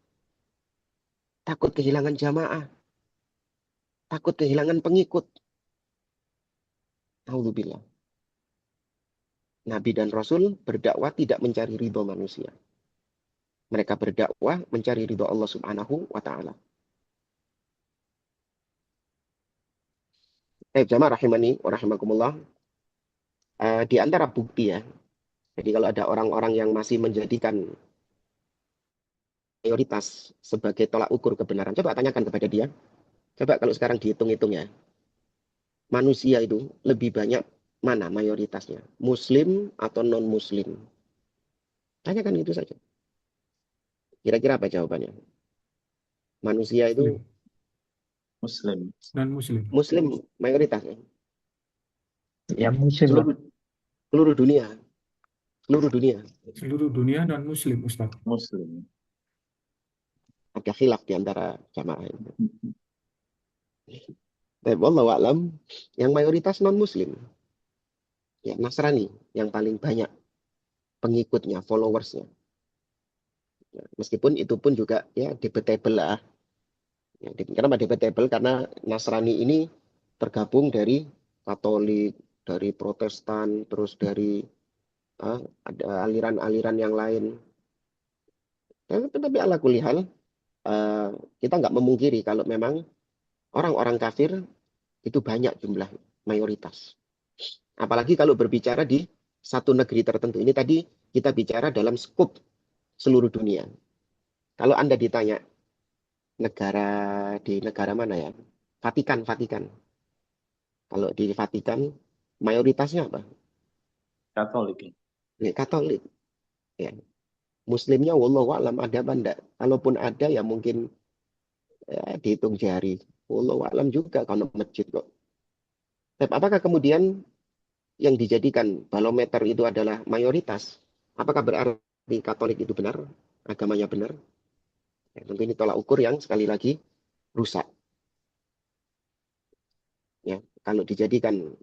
Takut kehilangan jamaah. Takut kehilangan pengikut. Alhamdulillah. Nabi dan Rasul berdakwah tidak mencari ridho manusia. Mereka berdakwah mencari ridho Allah Subhanahu wa Ta'ala. Jamaah rahimani wa rahimakumullah. Di antara bukti ya. Jadi kalau ada orang-orang yang masih menjadikan mayoritas sebagai tolak ukur kebenaran, coba tanyakan kepada dia. Coba kalau sekarang dihitung-hitung ya. Manusia itu lebih banyak mana mayoritasnya? Muslim atau non-muslim? Tanyakan itu saja. Kira-kira apa jawabannya? Manusia itu
Muslim.
Non-Muslim.
Muslim mayoritasnya.
Ya muslim lah.
Seluruh dunia. Seluruh dunia.
Seluruh dunia non-Muslim, Ustaz.
Muslim.
Ada khilaf di antara jamaah itu. Tapi wallahu a'lam, yang mayoritas non-Muslim. Ya, Nasrani yang paling banyak pengikutnya, followersnya. Nah, meskipun itu pun juga ya debatable lah. Ya, kenapa debatable? Karena Nasrani ini tergabung dari Katolik, dari Protestan, terus dari ada aliran-aliran yang lain. Tetapi ala kulihal, kita nggak memungkiri kalau memang orang-orang kafir itu banyak jumlah mayoritas. Apalagi kalau berbicara di satu negeri tertentu. Ini tadi kita bicara dalam skup seluruh dunia. Kalau Anda ditanya di negara mana ya? Vatikan, Vatikan. Kalau di Vatikan mayoritasnya apa?
Katolik.
Katolik. Ya. Muslimnya wallahu alam ada apa enggak? Kalaupun ada ya mungkin ya, dihitung jari. Wallahu alam juga kalau masjid kok. Tapi apakah kemudian yang dijadikan barometer itu adalah mayoritas? Apakah berarti Katolik itu benar? Agamanya benar? Ya, tentu ini tolak ukur yang sekali lagi rusak. Ya, kalau dijadikan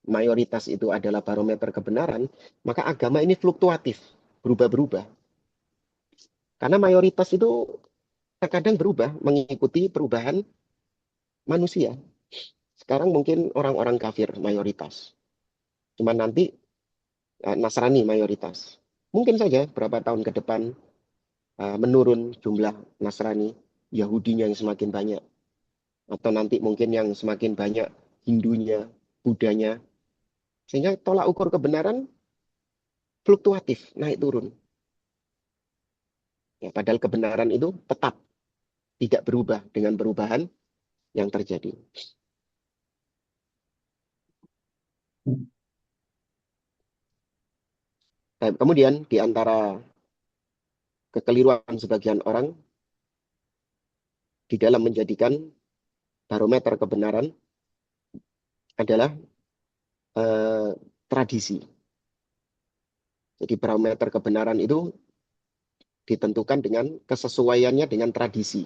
mayoritas itu adalah barometer kebenaran, maka agama ini fluktuatif, berubah-berubah. Karena mayoritas itu terkadang berubah mengikuti perubahan manusia. Sekarang mungkin orang-orang kafir mayoritas. Cuma nanti Nasrani mayoritas. Mungkin saja berapa tahun ke depan menurun jumlah Nasrani, Yahudinya yang semakin banyak. Atau nanti mungkin yang semakin banyak Hindunya, Budanya. Sehingga tolak ukur kebenaran fluktuatif, naik turun. Ya, padahal kebenaran itu tetap tidak berubah dengan perubahan yang terjadi. Nah, kemudian di antara kekeliruan sebagian orang di dalam menjadikan barometer kebenaran adalah tradisi. Jadi barometer kebenaran itu ditentukan dengan kesesuaiannya dengan tradisi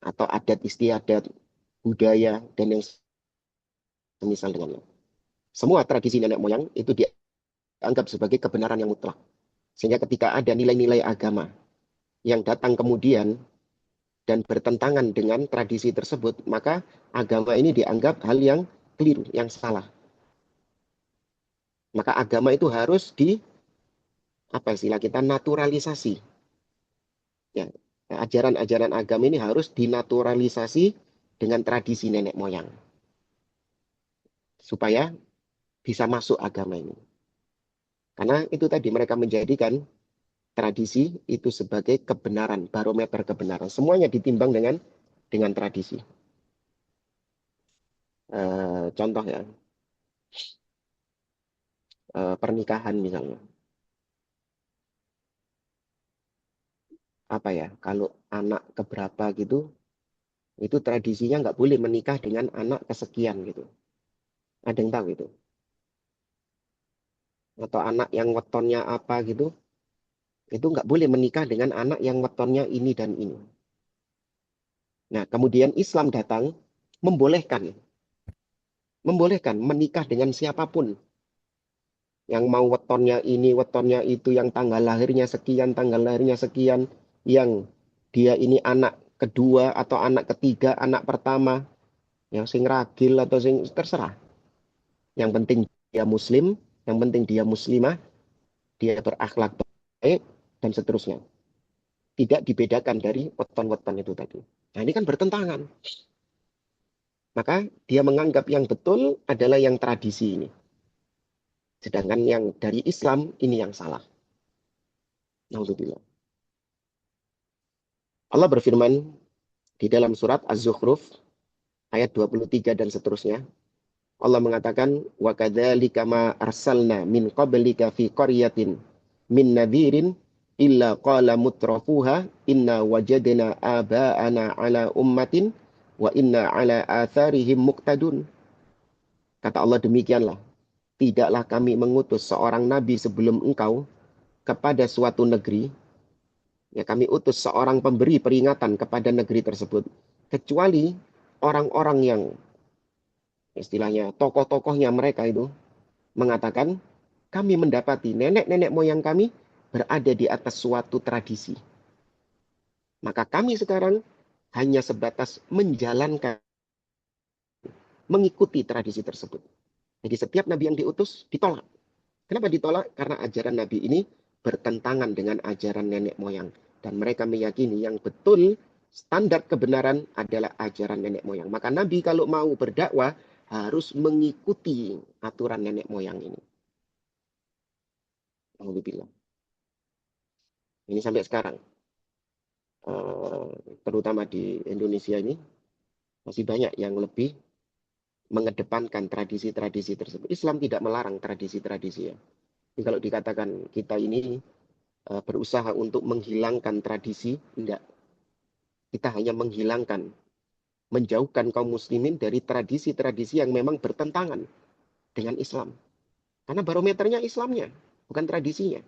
atau adat istiadat, budaya, dan yang semisal dengannya. Semua tradisi nenek moyang itu dianggap sebagai kebenaran yang mutlak. Sehingga ketika ada nilai-nilai agama yang datang kemudian dan bertentangan dengan tradisi tersebut, maka agama ini dianggap hal yang keliru, yang salah. Maka agama itu harus apa istilah kita, naturalisasi. Ya, ajaran-ajaran agama ini harus dinaturalisasi dengan tradisi nenek moyang. Supaya bisa masuk agama ini. Karena itu tadi mereka menjadikan tradisi itu sebagai kebenaran, barometer kebenaran. Semuanya ditimbang dengan tradisi. Contoh ya, pernikahan misalnya. Apa ya, kalau anak keberapa gitu, itu tradisinya nggak boleh menikah dengan anak kesekian gitu. Ada yang tahu itu? Atau anak yang wetonnya apa gitu, itu nggak boleh menikah dengan anak yang wetonnya ini dan ini. Nah, kemudian Islam datang membolehkan menikah dengan siapapun yang mau wetonnya ini, wetonnya itu, yang tanggal lahirnya sekian, yang dia ini anak kedua atau anak ketiga, anak pertama, yang sing ragil atau sing terserah. Yang penting dia muslim, yang penting dia muslimah, dia berakhlak baik, dan seterusnya. Tidak dibedakan dari weton-weton itu tadi. Nah, ini kan bertentangan. Maka dia menganggap yang betul adalah yang tradisi ini. Sedangkan yang dari Islam ini yang salah. Alhamdulillah. Allah berfirman di dalam surat Az-Zukhruf ayat 23 dan seterusnya. Allah mengatakan wa kadzalika ma arsalna min qablika fi qaryatin min nadhirin illa qala mutrafuha inna wajadna aba'ana ala ummatin wa inna ala atharihim muqtadun. Kata Allah, demikianlah, tidaklah kami mengutus seorang nabi sebelum engkau kepada suatu negeri, ya kami utus seorang pemberi peringatan kepada negeri tersebut, kecuali orang-orang yang istilahnya tokoh-tokohnya mereka itu mengatakan, kami mendapati nenek-nenek moyang kami berada di atas suatu tradisi. Maka kami sekarang hanya sebatas menjalankan, mengikuti tradisi tersebut. Jadi setiap nabi yang diutus ditolak. Kenapa ditolak? Karena ajaran nabi ini bertentangan dengan ajaran nenek moyang. Dan mereka meyakini yang betul standar kebenaran adalah ajaran nenek moyang. Maka nabi kalau mau berdakwah harus mengikuti aturan nenek moyang ini. Alhamdulillah. Ini sampai sekarang. Terutama di Indonesia ini masih banyak yang lebih mengedepankan tradisi-tradisi tersebut. Islam tidak melarang tradisi-tradisi ya. Jadi kalau dikatakan kita ini berusaha untuk menghilangkan tradisi, enggak. Kita hanya menghilangkan, menjauhkan kaum muslimin dari tradisi-tradisi yang memang bertentangan dengan Islam. Karena barometernya Islamnya, bukan tradisinya.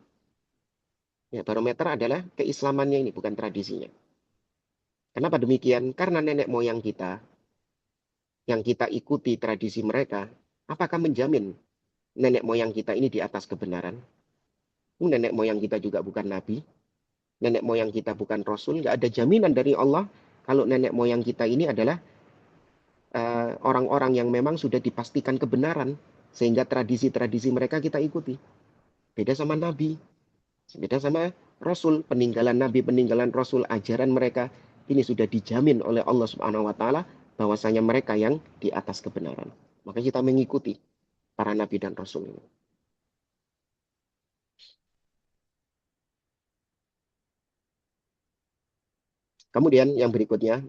Ya, barometer adalah keislamannya ini, bukan tradisinya. Kenapa demikian? Karena nenek moyang kita, yang kita ikuti tradisi mereka, apakah menjamin nenek moyang kita ini di atas kebenaran? Nenek moyang kita juga bukan nabi, nenek moyang kita bukan rasul, nggak ada jaminan dari Allah kalau nenek moyang kita ini adalah orang-orang yang memang sudah dipastikan kebenaran, sehingga tradisi-tradisi mereka kita ikuti. Beda sama nabi, beda sama rasul, peninggalan nabi, peninggalan rasul, ajaran mereka ini sudah dijamin oleh Allah Subhanahu wa taala bahwasanya mereka yang di atas kebenaran. Maka kita mengikuti para nabi dan rasul ini. Kemudian yang berikutnya,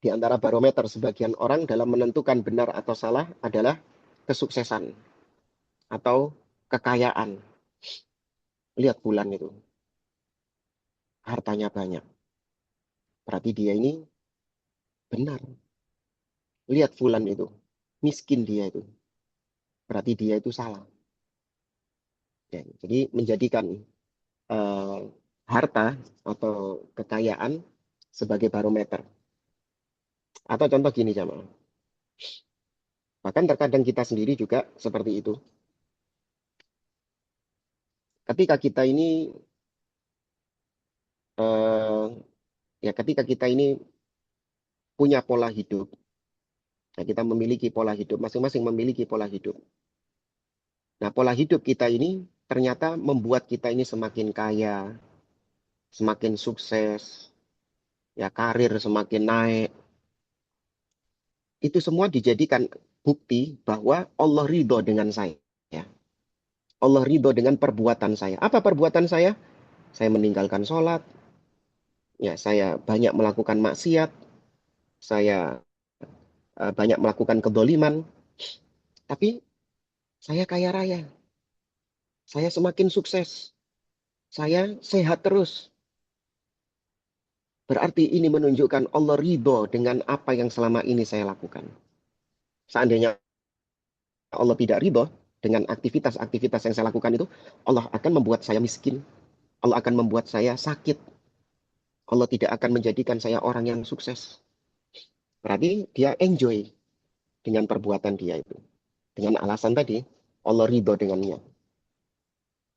di antara barometer sebagian orang dalam menentukan benar atau salah adalah kesuksesan atau kekayaan. Lihat bulan itu, hartanya banyak. Berarti dia ini benar. Lihat bulan itu, miskin dia itu. Berarti dia itu salah. Ya, jadi menjadikan harta atau kekayaan sebagai barometer. Atau contoh gini jamaah. Bahkan terkadang kita sendiri juga seperti itu. Ketika kita ini ketika kita ini punya pola hidup, nah kita memiliki pola hidup, masing-masing memiliki pola hidup. Nah, pola hidup kita ini ternyata membuat kita ini semakin kaya, semakin sukses, ya karir semakin naik. Itu semua dijadikan bukti bahwa Allah ridho dengan saya. Allah ridho dengan perbuatan saya. Apa perbuatan saya? Saya meninggalkan sholat, ya saya banyak melakukan maksiat, saya banyak melakukan kedoliman, tapi saya kaya raya, saya semakin sukses, saya sehat terus. Berarti ini menunjukkan Allah ridho dengan apa yang selama ini saya lakukan. Seandainya Allah tidak ridho dengan aktivitas-aktivitas yang saya lakukan itu, Allah akan membuat saya miskin, Allah akan membuat saya sakit, Allah tidak akan menjadikan saya orang yang sukses. Berarti dia enjoy dengan perbuatan dia itu. Dengan alasan tadi, Allah ridho dengannya.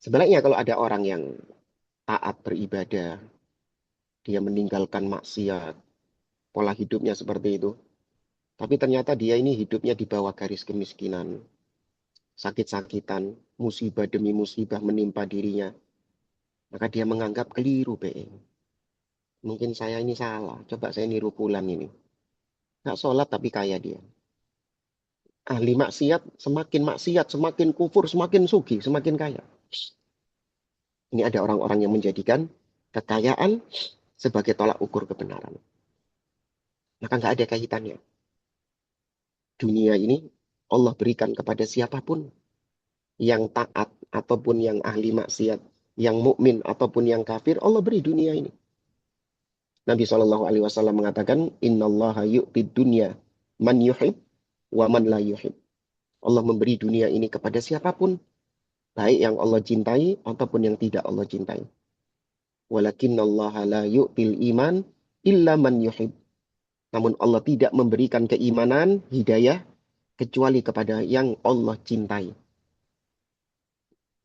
Sebaliknya kalau ada orang yang taat beribadah, dia meninggalkan maksiat, pola hidupnya seperti itu, tapi ternyata dia ini hidupnya di bawah garis kemiskinan, sakit-sakitan, musibah demi musibah menimpa dirinya, maka dia menganggap keliru BE. Mungkin saya ini salah, coba saya niru fulan ini. Nggak sholat tapi kaya dia. Ahli maksiat, semakin kufur, semakin sugi, semakin kaya. Ini ada orang-orang yang menjadikan kekayaan sebagai tolak ukur kebenaran. Maka nggak ada kaitannya. Dunia ini Allah berikan kepada siapapun yang taat ataupun yang ahli maksiat, yang mukmin ataupun yang kafir, Allah beri dunia ini. Nabi SAW mengatakan, Innallaha yu'tid dunya man yuhib wa man la yuhib. Allah memberi dunia ini kepada siapapun, baik yang Allah cintai ataupun yang tidak Allah cintai. Walakinnallaha la yu'til iman illa man yuhib. Namun Allah tidak memberikan keimanan, hidayah, kecuali kepada yang Allah cintai.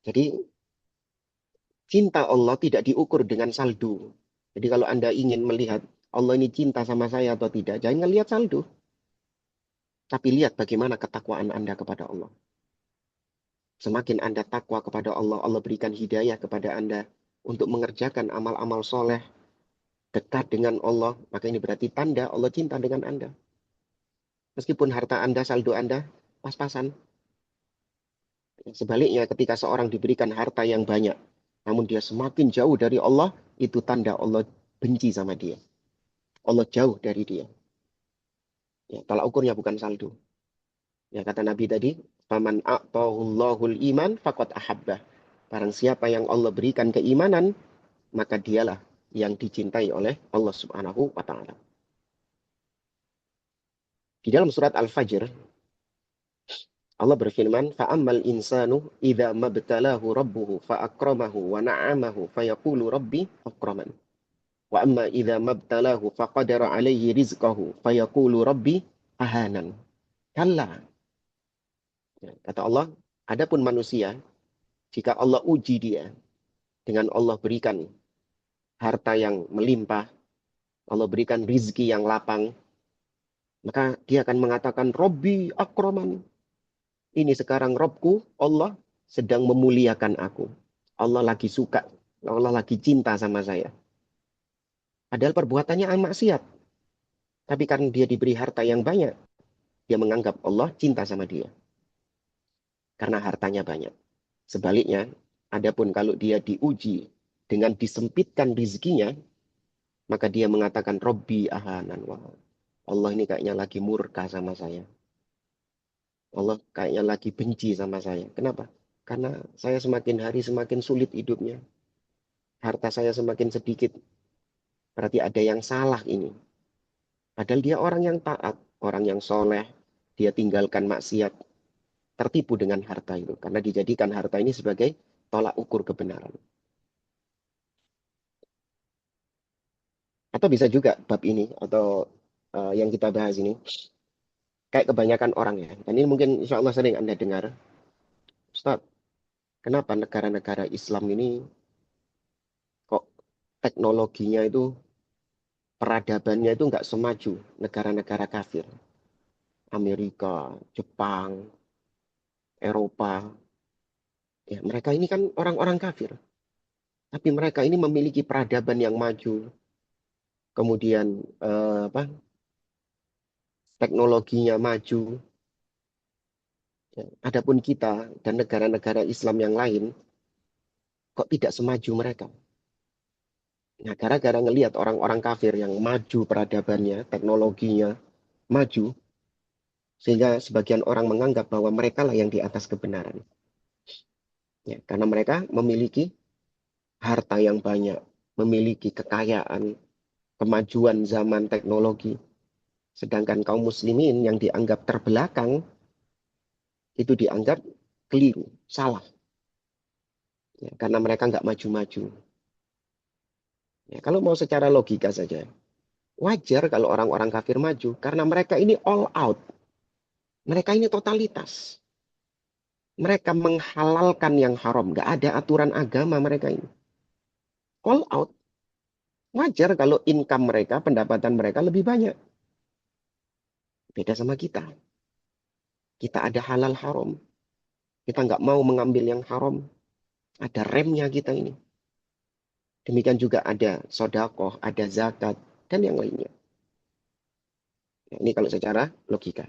Jadi cinta Allah tidak diukur dengan saldo. Jadi kalau Anda ingin melihat Allah ini cinta sama saya atau tidak, jangan lihat saldo. Tapi lihat bagaimana ketakwaan Anda kepada Allah. Semakin Anda takwa kepada Allah, Allah berikan hidayah kepada Anda untuk mengerjakan amal-amal soleh, dekat dengan Allah, maka ini berarti tanda Allah cinta dengan Anda. Meskipun harta Anda, saldo Anda, pas-pasan. Sebaliknya ketika seorang diberikan harta yang banyak, namun dia semakin jauh dari Allah, itu tanda Allah benci sama dia. Allah jauh dari dia. Ya, tolak ukurnya bukan saldo. Ya, kata Nabi tadi, "Faman a'tahullahul iman faqad ahabbah." Barang siapa yang Allah berikan keimanan, maka dialah yang dicintai oleh Allah Subhanahu wa taala. Di dalam surat Al-Fajr, Allah berfirman, "Fa'ammal insanu idza mabtalahu rabbuhu fa'akramahu wa na'amahu fayaqulu rabbi akraman. Wa amma idza mabtalahu faqadara 'alaihi rizqahu fayaqulu rabbi ahanan." Kalla. Ya, kata Allah, adapun manusia, jika Allah uji dia dengan Allah berikan harta yang melimpah, Allah berikan rizki yang lapang, maka dia akan mengatakan, Robbi akraman. Ini sekarang Robku, Allah sedang memuliakan aku. Allah lagi suka, Allah lagi cinta sama saya. Padahal perbuatannya maksiat. Tapi karena dia diberi harta yang banyak, dia menganggap Allah cinta sama dia. Karena hartanya banyak. Sebaliknya, adapun kalau dia diuji dengan disempitkan rizkinya, maka dia mengatakan, Robbi ahanan. Wah, Allah ini kayaknya lagi murka sama saya. Allah kayaknya lagi benci sama saya. Kenapa? Karena saya semakin hari semakin sulit hidupnya. Harta saya semakin sedikit. Berarti ada yang salah ini. Padahal dia orang yang taat, orang yang soleh. Dia tinggalkan maksiat. Tertipu dengan harta itu. Karena dijadikan harta ini sebagai tolak ukur kebenaran. Atau bisa juga bab ini, atau yang kita bahas ini, kayak kebanyakan orang ya. Dan ini mungkin insya Allah sering Anda dengar. Ustaz, kenapa negara-negara Islam ini kok teknologinya itu, peradabannya itu nggak semaju negara-negara kafir. Amerika, Jepang, Eropa. Ya, mereka ini kan orang-orang kafir. Tapi mereka ini memiliki peradaban yang maju. Kemudian teknologinya maju. Ya, adapun kita dan negara-negara Islam yang lain kok tidak semaju mereka. Nah, gara-gara ngelihat orang-orang kafir yang maju peradabannya, teknologinya maju, sehingga sebagian orang menganggap bahwa mereka lah yang di atas kebenaran. Ya, karena mereka memiliki harta yang banyak, memiliki kekayaan, kemajuan zaman teknologi. Sedangkan kaum muslimin yang dianggap terbelakang, itu dianggap keliru, salah. Ya, karena mereka nggak maju-maju. Ya, kalau mau secara logika saja, wajar kalau orang-orang kafir maju, karena mereka ini all out. Mereka ini totalitas. Mereka menghalalkan yang haram. Nggak ada aturan agama mereka ini. All out. Wajar kalau income mereka, pendapatan mereka lebih banyak. Beda sama kita. Kita ada halal haram. Kita nggak mau mengambil yang haram. Ada remnya kita ini. Demikian juga ada sodakoh, ada zakat, dan yang lainnya. Nah, ini kalau secara logika.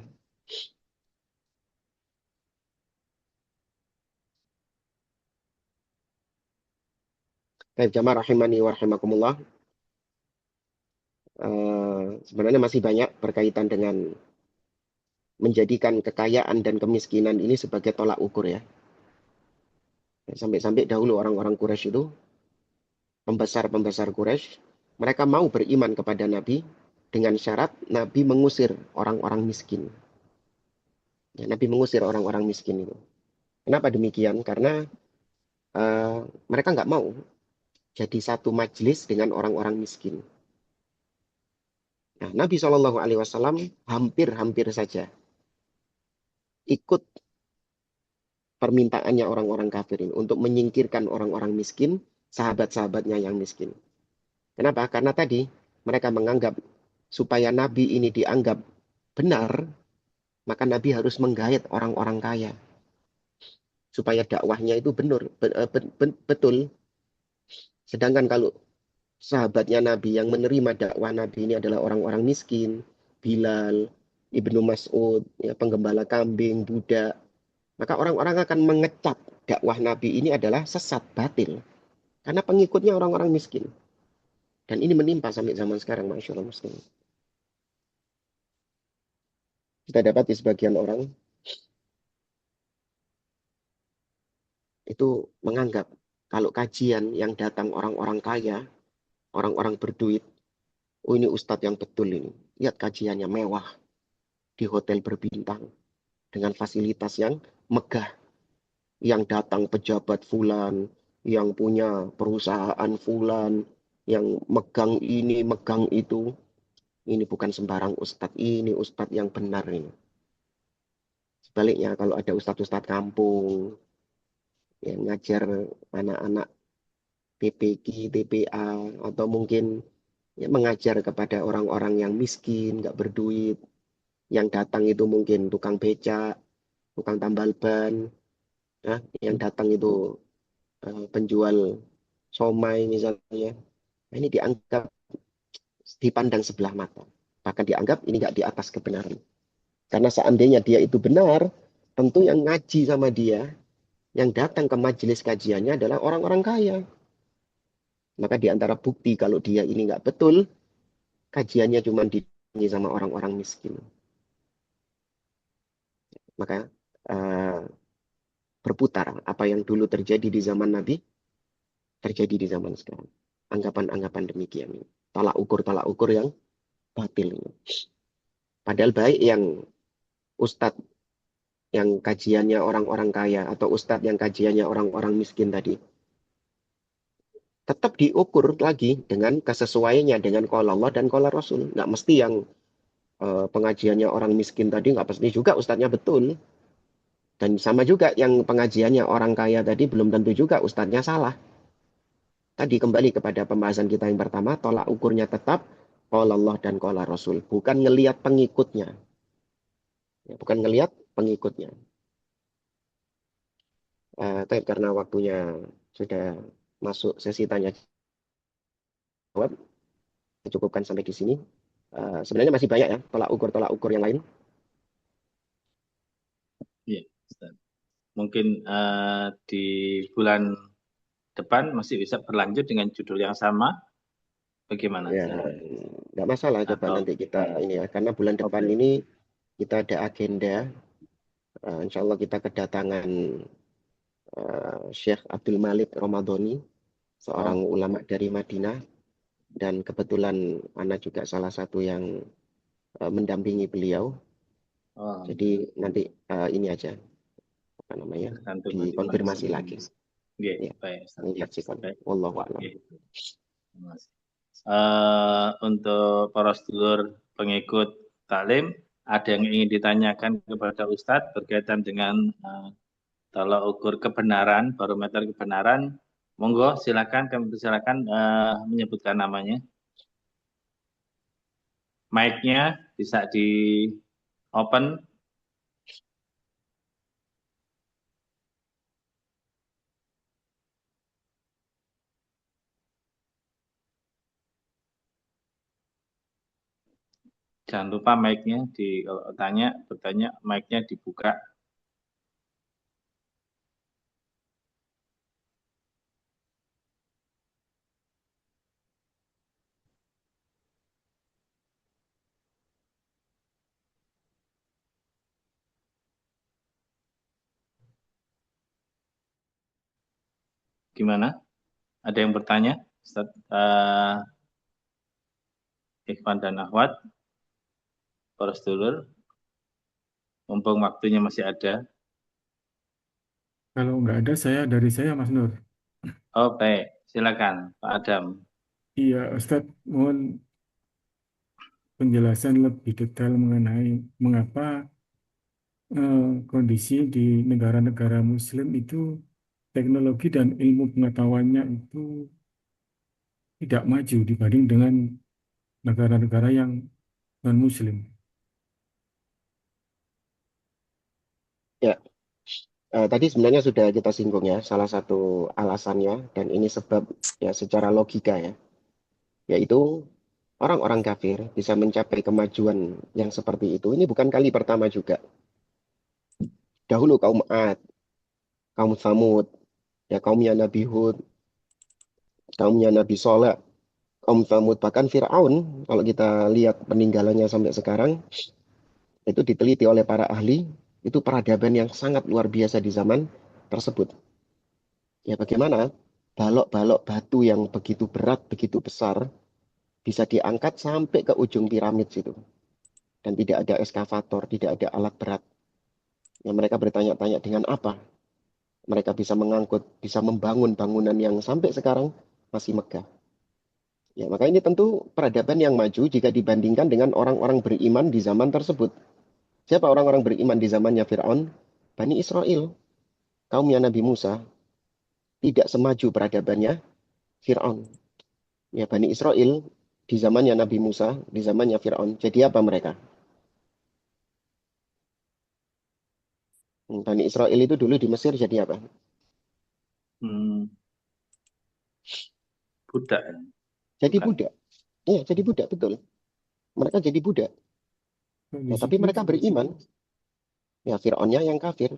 Baik, jamaah rahimani wa rahimakumullah. Sebenarnya masih banyak berkaitan dengan menjadikan kekayaan dan kemiskinan ini sebagai tolak ukur ya. Sampai-sampai dahulu orang-orang Quraisy itu, pembesar-pembesar Quraisy, mereka mau beriman kepada Nabi dengan syarat Nabi mengusir orang-orang miskin. Ya, Nabi mengusir orang-orang miskin itu. Kenapa demikian? Karena mereka nggak mau jadi satu majelis dengan orang-orang miskin. Nah, Nabi Shallallahu Alaihi Wasallam hampir-hampir saja ikut permintaannya orang-orang kafir ini untuk menyingkirkan orang-orang miskin, sahabat-sahabatnya yang miskin. Kenapa? Karena tadi mereka menganggap supaya Nabi ini dianggap benar, maka Nabi harus menggait orang-orang kaya supaya dakwahnya itu benar, betul. Sedangkan kalau sahabatnya Nabi yang menerima dakwah Nabi ini adalah orang-orang miskin, Bilal, Ibnu Mas'ud, ya, penggembala kambing, budak, maka orang-orang akan mengecap dakwah Nabi ini adalah sesat, batil. Karena pengikutnya orang-orang miskin. Dan ini menimpa sampai zaman sekarang, Masya Allah Muslim. Kita dapat di sebagian orang itu menganggap kalau kajian yang datang orang-orang kaya, orang-orang berduit, oh ini ustadz yang betul ini. Lihat kajiannya mewah di hotel berbintang dengan fasilitas yang megah. Yang datang pejabat fulan, yang punya perusahaan fulan, yang megang ini, megang itu. Ini bukan sembarang ustadz, ini ustadz yang benar ini. Sebaliknya kalau ada ustadz-ustadz kampung yang ngajar anak-anak TPQ, TPA, atau mungkin ya, mengajar kepada orang-orang yang miskin, nggak berduit, yang datang itu mungkin tukang becak, tukang tambal ban, ya, yang datang itu penjual somai misalnya. Nah, ini dianggap dipandang sebelah mata. Bahkan dianggap ini nggak di atas kebenaran. Karena seandainya dia itu benar, tentu yang ngaji sama dia, yang datang ke majelis kajiannya adalah orang-orang kaya. Maka di antara bukti kalau dia ini nggak betul, kajiannya cuma didengi sama orang-orang miskin. Maka uh, berputar apa yang dulu terjadi di zaman Nabi, terjadi di zaman sekarang. Anggapan-anggapan demikian. Tolak ukur yang batil. Padahal baik yang ustadz yang kajiannya orang-orang kaya atau ustadz yang kajiannya orang-orang miskin tadi. Tetap diukur lagi dengan kesesuaiannya dengan qala Allah dan qala Rasul. Nggak mesti yang pengajiannya orang miskin tadi, nggak pasti juga ustadznya betul. Dan sama juga yang pengajiannya orang kaya tadi belum tentu juga ustadznya salah. Tadi kembali kepada pembahasan kita yang pertama, tolak ukurnya tetap qala Allah dan qala Rasul. Bukan ngelihat pengikutnya. Ya, bukan ngelihat pengikutnya. Tapi karena waktunya sudah masuk sesi tanya jawab, kita cukupkan sampai di sini. Sebenarnya masih banyak ya tolak ukur yang lain.
Ya, mungkin di bulan depan masih bisa berlanjut dengan judul yang sama. Bagaimana?
Ya, nggak masalah. Coba nanti kita ini ya, karena bulan depan ini kita ada agenda. Insya Allah kita kedatangan Syekh Abdul Malik Ramadhani, seorang ulama dari Madinah, dan kebetulan Ana juga salah satu yang mendampingi beliau. Jadi nanti ini aja apa namanya dikonfirmasi lagi.
Ya, baik.
Wallahu a'lam.
Untuk para sedulur pengikut taklim, ada yang ingin ditanyakan kepada Ustadz berkaitan dengan tolak ukur kebenaran, barometer kebenaran. Monggo, silakan kami persilakan menyebutkan namanya. Mic-nya bisa di open. Jangan lupa mic-nya kalau bertanya mic-nya dibuka. Gimana? Ada yang bertanya? Ustaz, Ikhwan dan Akhwat, para sedulur, mumpung waktunya masih ada.
Kalau nggak ada, dari saya, Mas Nur.
Oh, baik. Silakan, Pak Adam.
Iya, Ustadz, mohon penjelasan lebih detail mengenai mengapa kondisi di negara-negara Muslim itu teknologi dan ilmu pengetahuannya itu tidak maju dibanding dengan negara-negara yang non-Muslim.
Ya, tadi sebenarnya sudah kita singgung ya, salah satu alasannya, dan ini sebab ya secara logika ya, yaitu orang-orang kafir bisa mencapai kemajuan yang seperti itu. Ini bukan kali pertama juga. Dahulu kaum Ad, kaum Samud, ya kaumnya Nabi Hud, kaumnya Nabi Soleh, kaum Samud, bahkan Fir'aun, kalau kita lihat peninggalannya sampai sekarang, itu diteliti oleh para ahli, itu peradaban yang sangat luar biasa di zaman tersebut. Ya bagaimana balok-balok batu yang begitu berat, begitu besar, bisa diangkat sampai ke ujung piramid situ. Dan tidak ada eskavator, tidak ada alat berat. Ya, mereka bertanya-tanya dengan apa mereka bisa mengangkut, bisa membangun bangunan yang sampai sekarang masih megah. Ya, maka ini tentu peradaban yang maju jika dibandingkan dengan orang-orang beriman di zaman tersebut. Siapa orang-orang beriman di zamannya Fir'aun? Bani Israel, kaumnya Nabi Musa, tidak semaju peradabannya Fir'aun. Ya, Bani Israel di zamannya Nabi Musa, di zamannya Fir'aun. Jadi apa mereka? Bani Israel itu dulu di Mesir jadi apa?
Hmm, budak,
Jadi
bukan?
budak. Iya, jadi budak, betul. Mereka jadi budak. Ya,
Di
tapi
situ
mereka beriman. Ya, Fir'aunnya yang kafir.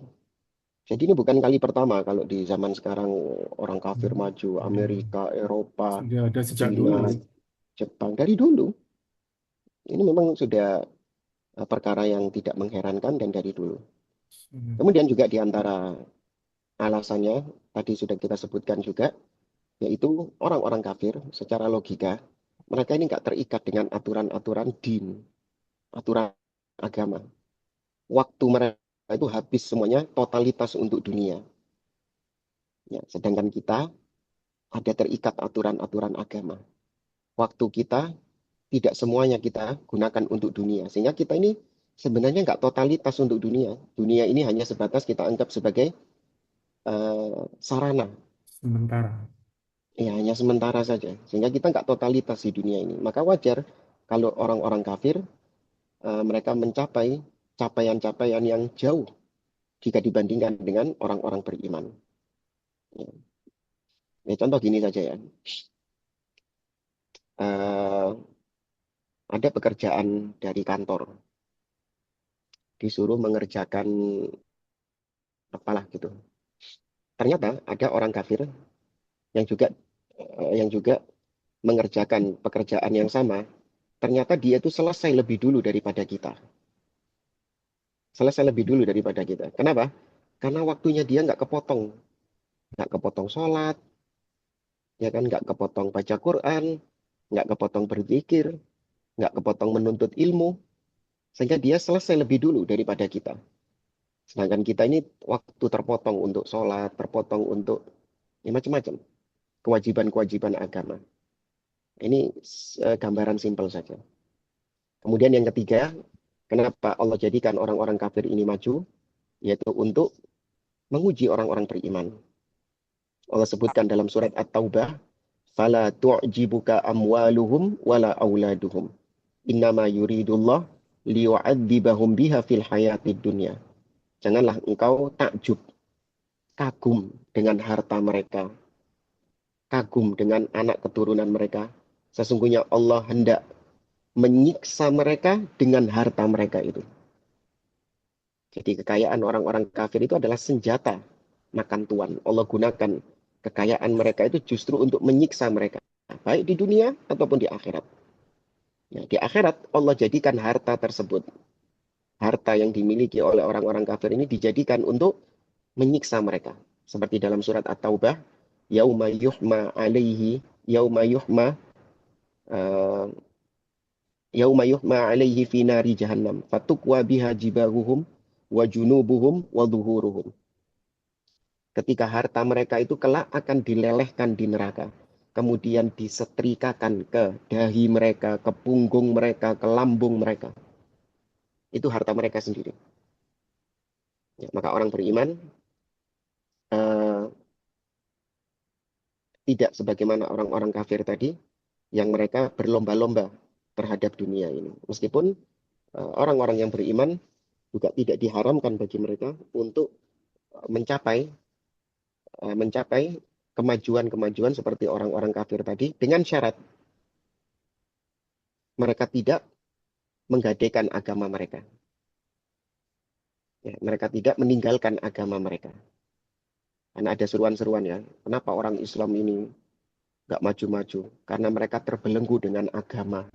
Jadi ini bukan kali pertama kalau di zaman sekarang orang kafir maju, Amerika, Eropa,
sudah ada sejak dulu.
Cina, Jepang. Dari dulu. Ini memang sudah perkara yang tidak mengherankan dan dari dulu. Kemudian juga di antara alasannya, tadi sudah kita sebutkan juga, yaitu orang-orang kafir secara logika, mereka ini nggak terikat dengan aturan-aturan din, aturan agama. Waktu mereka itu habis semuanya totalitas untuk dunia. Ya, sedangkan kita ada terikat aturan-aturan agama. Waktu kita tidak semuanya kita gunakan untuk dunia. Sehingga kita ini sebenarnya nggak totalitas untuk dunia. Dunia ini hanya sebatas kita anggap sebagai sarana.
Sementara.
Ya, hanya sementara saja. Sehingga kita nggak totalitas di dunia ini. Maka wajar kalau orang-orang kafir, mereka mencapai capaian-capaian yang jauh jika dibandingkan dengan orang-orang beriman. Ya. Ya, contoh gini saja ya. Eh, ada pekerjaan dari kantor. Disuruh mengerjakan apalah gitu. Ternyata ada orang kafir yang juga mengerjakan pekerjaan yang sama. Ternyata dia itu selesai lebih dulu daripada kita. Selesai lebih dulu daripada kita. Kenapa? Karena waktunya dia nggak kepotong sholat, ya kan, nggak kepotong baca Quran, nggak kepotong berzikir, nggak kepotong menuntut ilmu, sehingga dia selesai lebih dulu daripada kita. Sedangkan kita ini waktu terpotong untuk sholat, terpotong untuk ya macam-macam kewajiban-kewajiban agama. Ini gambaran simpel saja. Kemudian yang ketiga, kenapa Allah jadikan orang-orang kafir ini maju? Yaitu untuk menguji orang-orang beriman. Allah sebutkan dalam surat At-Taubah, "Fala tu'jibuka amwaluhum wala auladuhum. Innama yuridullah liyu'adzibahum biha fil hayatid dunya." Janganlah engkau takjub, kagum dengan harta mereka, kagum dengan anak keturunan mereka. Sesungguhnya Allah hendak menyiksa mereka dengan harta mereka itu. Jadi kekayaan orang-orang kafir itu adalah senjata makan tuan. Allah gunakan kekayaan mereka itu justru untuk menyiksa mereka. Baik di dunia ataupun di akhirat. Ya, di akhirat Allah jadikan harta tersebut. Harta yang dimiliki oleh orang-orang kafir ini dijadikan untuk menyiksa mereka. Seperti dalam surat At-Taubah. Yauma yuhma alaihi. Yauma yuhma. Uh, Yauma yuhma alaihi fi nari jahannam. Fatukwa biha jibahuhum wa junubuhum wa dhuhuruhum. Ketika harta mereka itu kelak akan dilelehkan di neraka. Kemudian disetrikakan ke dahi mereka, ke punggung mereka, ke lambung mereka. Itu harta mereka sendiri. Ya, maka orang beriman tidak sebagaimana orang-orang kafir tadi yang mereka berlomba-lomba terhadap dunia ini. Meskipun orang-orang yang beriman juga tidak diharamkan bagi mereka untuk mencapai kemajuan-kemajuan seperti orang-orang kafir tadi dengan syarat mereka tidak menggadaikan agama mereka. Ya, mereka tidak meninggalkan agama mereka. Karena ada seruan-seruan ya, kenapa orang Islam ini nggak maju-maju? Karena mereka terbelenggu dengan agama,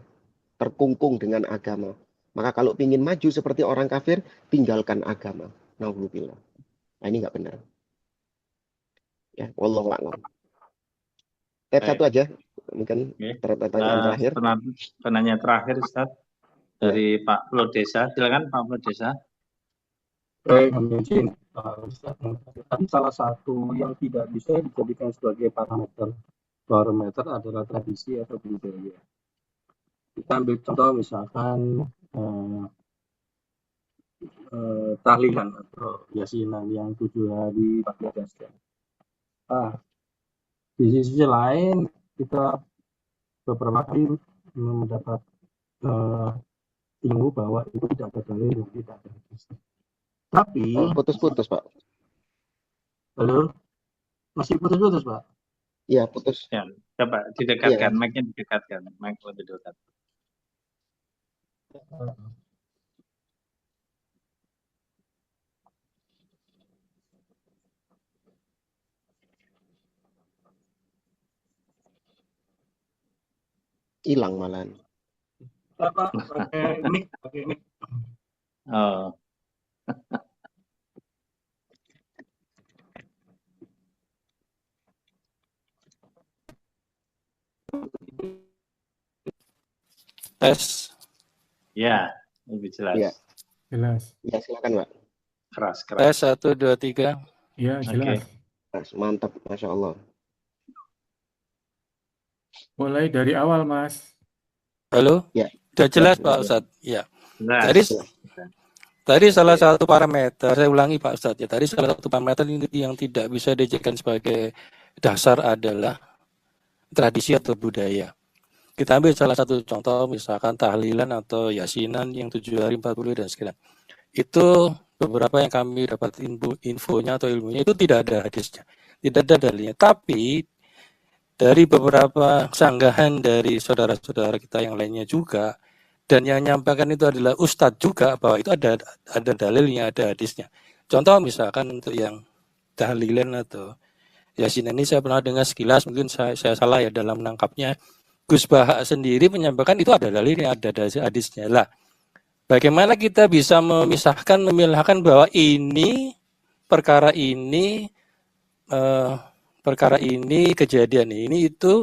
terkungkung dengan agama. Maka kalau ingin maju seperti orang kafir, tinggalkan agama. Nauzubillah. Nah, ini nggak benar. Ya, wallahu a'lam. Satu aja, mungkin pertanyaan terakhir.
Penanya terakhir, Ustaz, dari Pak Lodesa. Silakan Pak Lodesa.
Izin, Ustaz, tadi salah satu yang tidak bisa dijadikan sebagai barometer adalah tradisi atau budaya. Kita ambil contoh misalkan tahlilan atau yasinan yang 7 hari 14 jam. Di sisi lain kita beberapa kali mendapat ilmu bahwa itu tidak ada dalil, tidak ada hadis. Tapi
putus-putus, Pak.
Halo, masih putus-putus, Pak?
Iya, putus.
Ya, coba didekatkan, mic-nya didekatkan, mic lebih dekat.
Hilang malahan.
Pak, pakai mic.
Oh.
Tes.
Ya, lebih jelas.
Ya.
Jelas.
Ya, silakan, Pak.
Keras.
Tes 1, 2, 3.
Ya, jelas.
Mantap, Masya Allah.
Mulai dari awal, Mas.
Halo?
Ya.
Sudah jelas, Pak Ustadz? Ya. Tadi salah satu parameter, saya ulangi Pak Ustadz ya, tadi salah satu parameter yang tidak bisa dijadikan sebagai dasar adalah tradisi atau budaya. Kita ambil salah satu contoh, misalkan tahlilan atau yasinan yang 7 hari 40 dan sekian. Itu beberapa yang kami dapat infonya atau ilmunya itu tidak ada hadisnya, tidak ada dalilnya. Tapi dari beberapa sanggahan dari saudara-saudara kita yang lainnya juga, dan yang menyampaikan itu adalah ustadz juga, bahwa itu ada dalilnya, ada hadisnya. Contoh misalkan untuk yang tahlilan atau yasinan ini saya pernah dengar sekilas, mungkin saya salah ya dalam menangkapnya. Gus Baha sendiri menyampaikan itu ada dalilnya, ada hadisnya. Lah, bagaimana kita bisa memisahkan, memilahkan bahwa ini perkara ini kejadian ini itu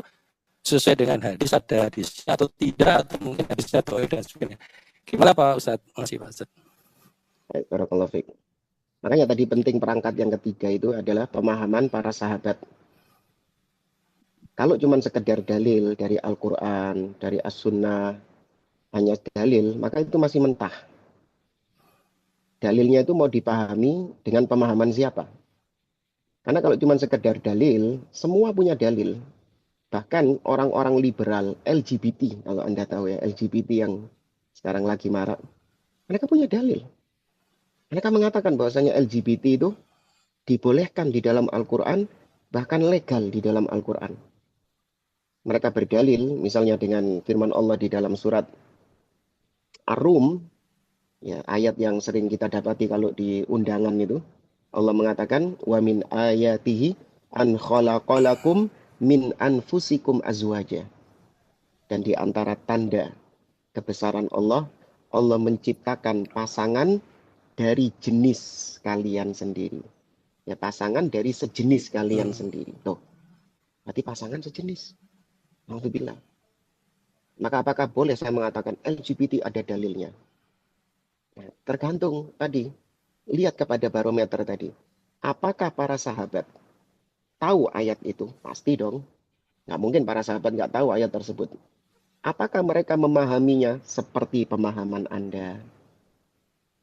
sesuai dengan hadis, ada hadisnya atau tidak, atau mungkin hadisnya atau dan sebagainya. Gimana Pak Ustadz? Masih Pak Ustadz.
Baik, barakallahu fiik. Makanya tadi penting perangkat yang ketiga itu adalah pemahaman para sahabat. Kalau cuma sekedar dalil dari Al-Quran, dari As-Sunnah, hanya dalil, maka itu masih mentah. Dalilnya itu mau dipahami dengan pemahaman siapa? Karena kalau cuma sekedar dalil, semua punya dalil. Bahkan orang-orang liberal, LGBT, kalau Anda tahu ya, LGBT yang sekarang lagi marak, mereka punya dalil. Mereka mengatakan bahwasanya LGBT itu dibolehkan di dalam Al-Quran, bahkan legal di dalam Al-Quran. Mereka berdalil, misalnya dengan firman Allah di dalam surat Ar-Rum, ya, ayat yang sering kita dapati kalau di undangan itu, Allah mengatakan, wa min ayatihi an khalaqalakum min anfusikum azwaja. Dan di antara tanda kebesaran Allah, Allah menciptakan pasangan dari jenis kalian sendiri. Ya, pasangan dari sejenis kalian sendiri. Tuh, berarti pasangan sejenis. Alhamdulillah. Maka apakah boleh saya mengatakan LGBT ada dalilnya? Ya, tergantung tadi. Lihat kepada barometer tadi. Apakah para sahabat tahu ayat itu? Pasti dong. Nggak mungkin para sahabat nggak tahu ayat tersebut. Apakah mereka memahaminya seperti pemahaman Anda?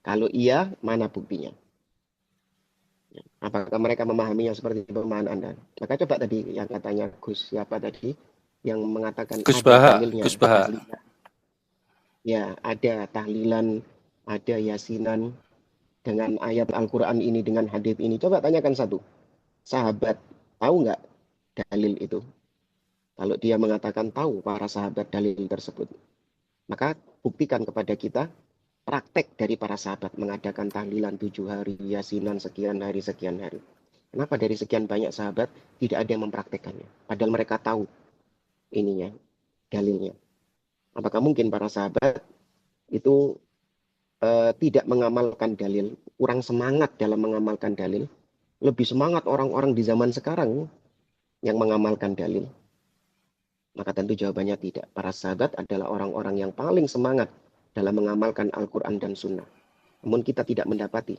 Kalau iya, mana buktinya? Apakah mereka memahaminya seperti pemahaman Anda? Maka coba tadi yang katanya Gus siapa tadi yang mengatakan
Gus
ada
Baha,
dalilnya,
Gus Baha.
tahlilan. Ya, ada tahlilan, ada yasinan dengan ayat Al-Quran ini, dengan hadits ini. Coba tanyakan satu. Sahabat tahu nggak dalil itu? Kalau dia mengatakan tahu para sahabat dalil tersebut, maka buktikan kepada kita praktek dari para sahabat mengadakan tahlilan 7 hari, yasinan sekian hari, sekian hari. Kenapa dari sekian banyak sahabat tidak ada yang mempraktekkannya? Padahal mereka tahu ininya, dalilnya. Apakah mungkin para sahabat itu tidak mengamalkan dalil, kurang semangat dalam mengamalkan dalil? Lebih semangat orang-orang di zaman sekarang yang mengamalkan dalil? Maka tentu jawabannya tidak. Para sahabat adalah orang-orang yang paling semangat dalam mengamalkan Al-Quran dan Sunnah. Namun kita tidak mendapati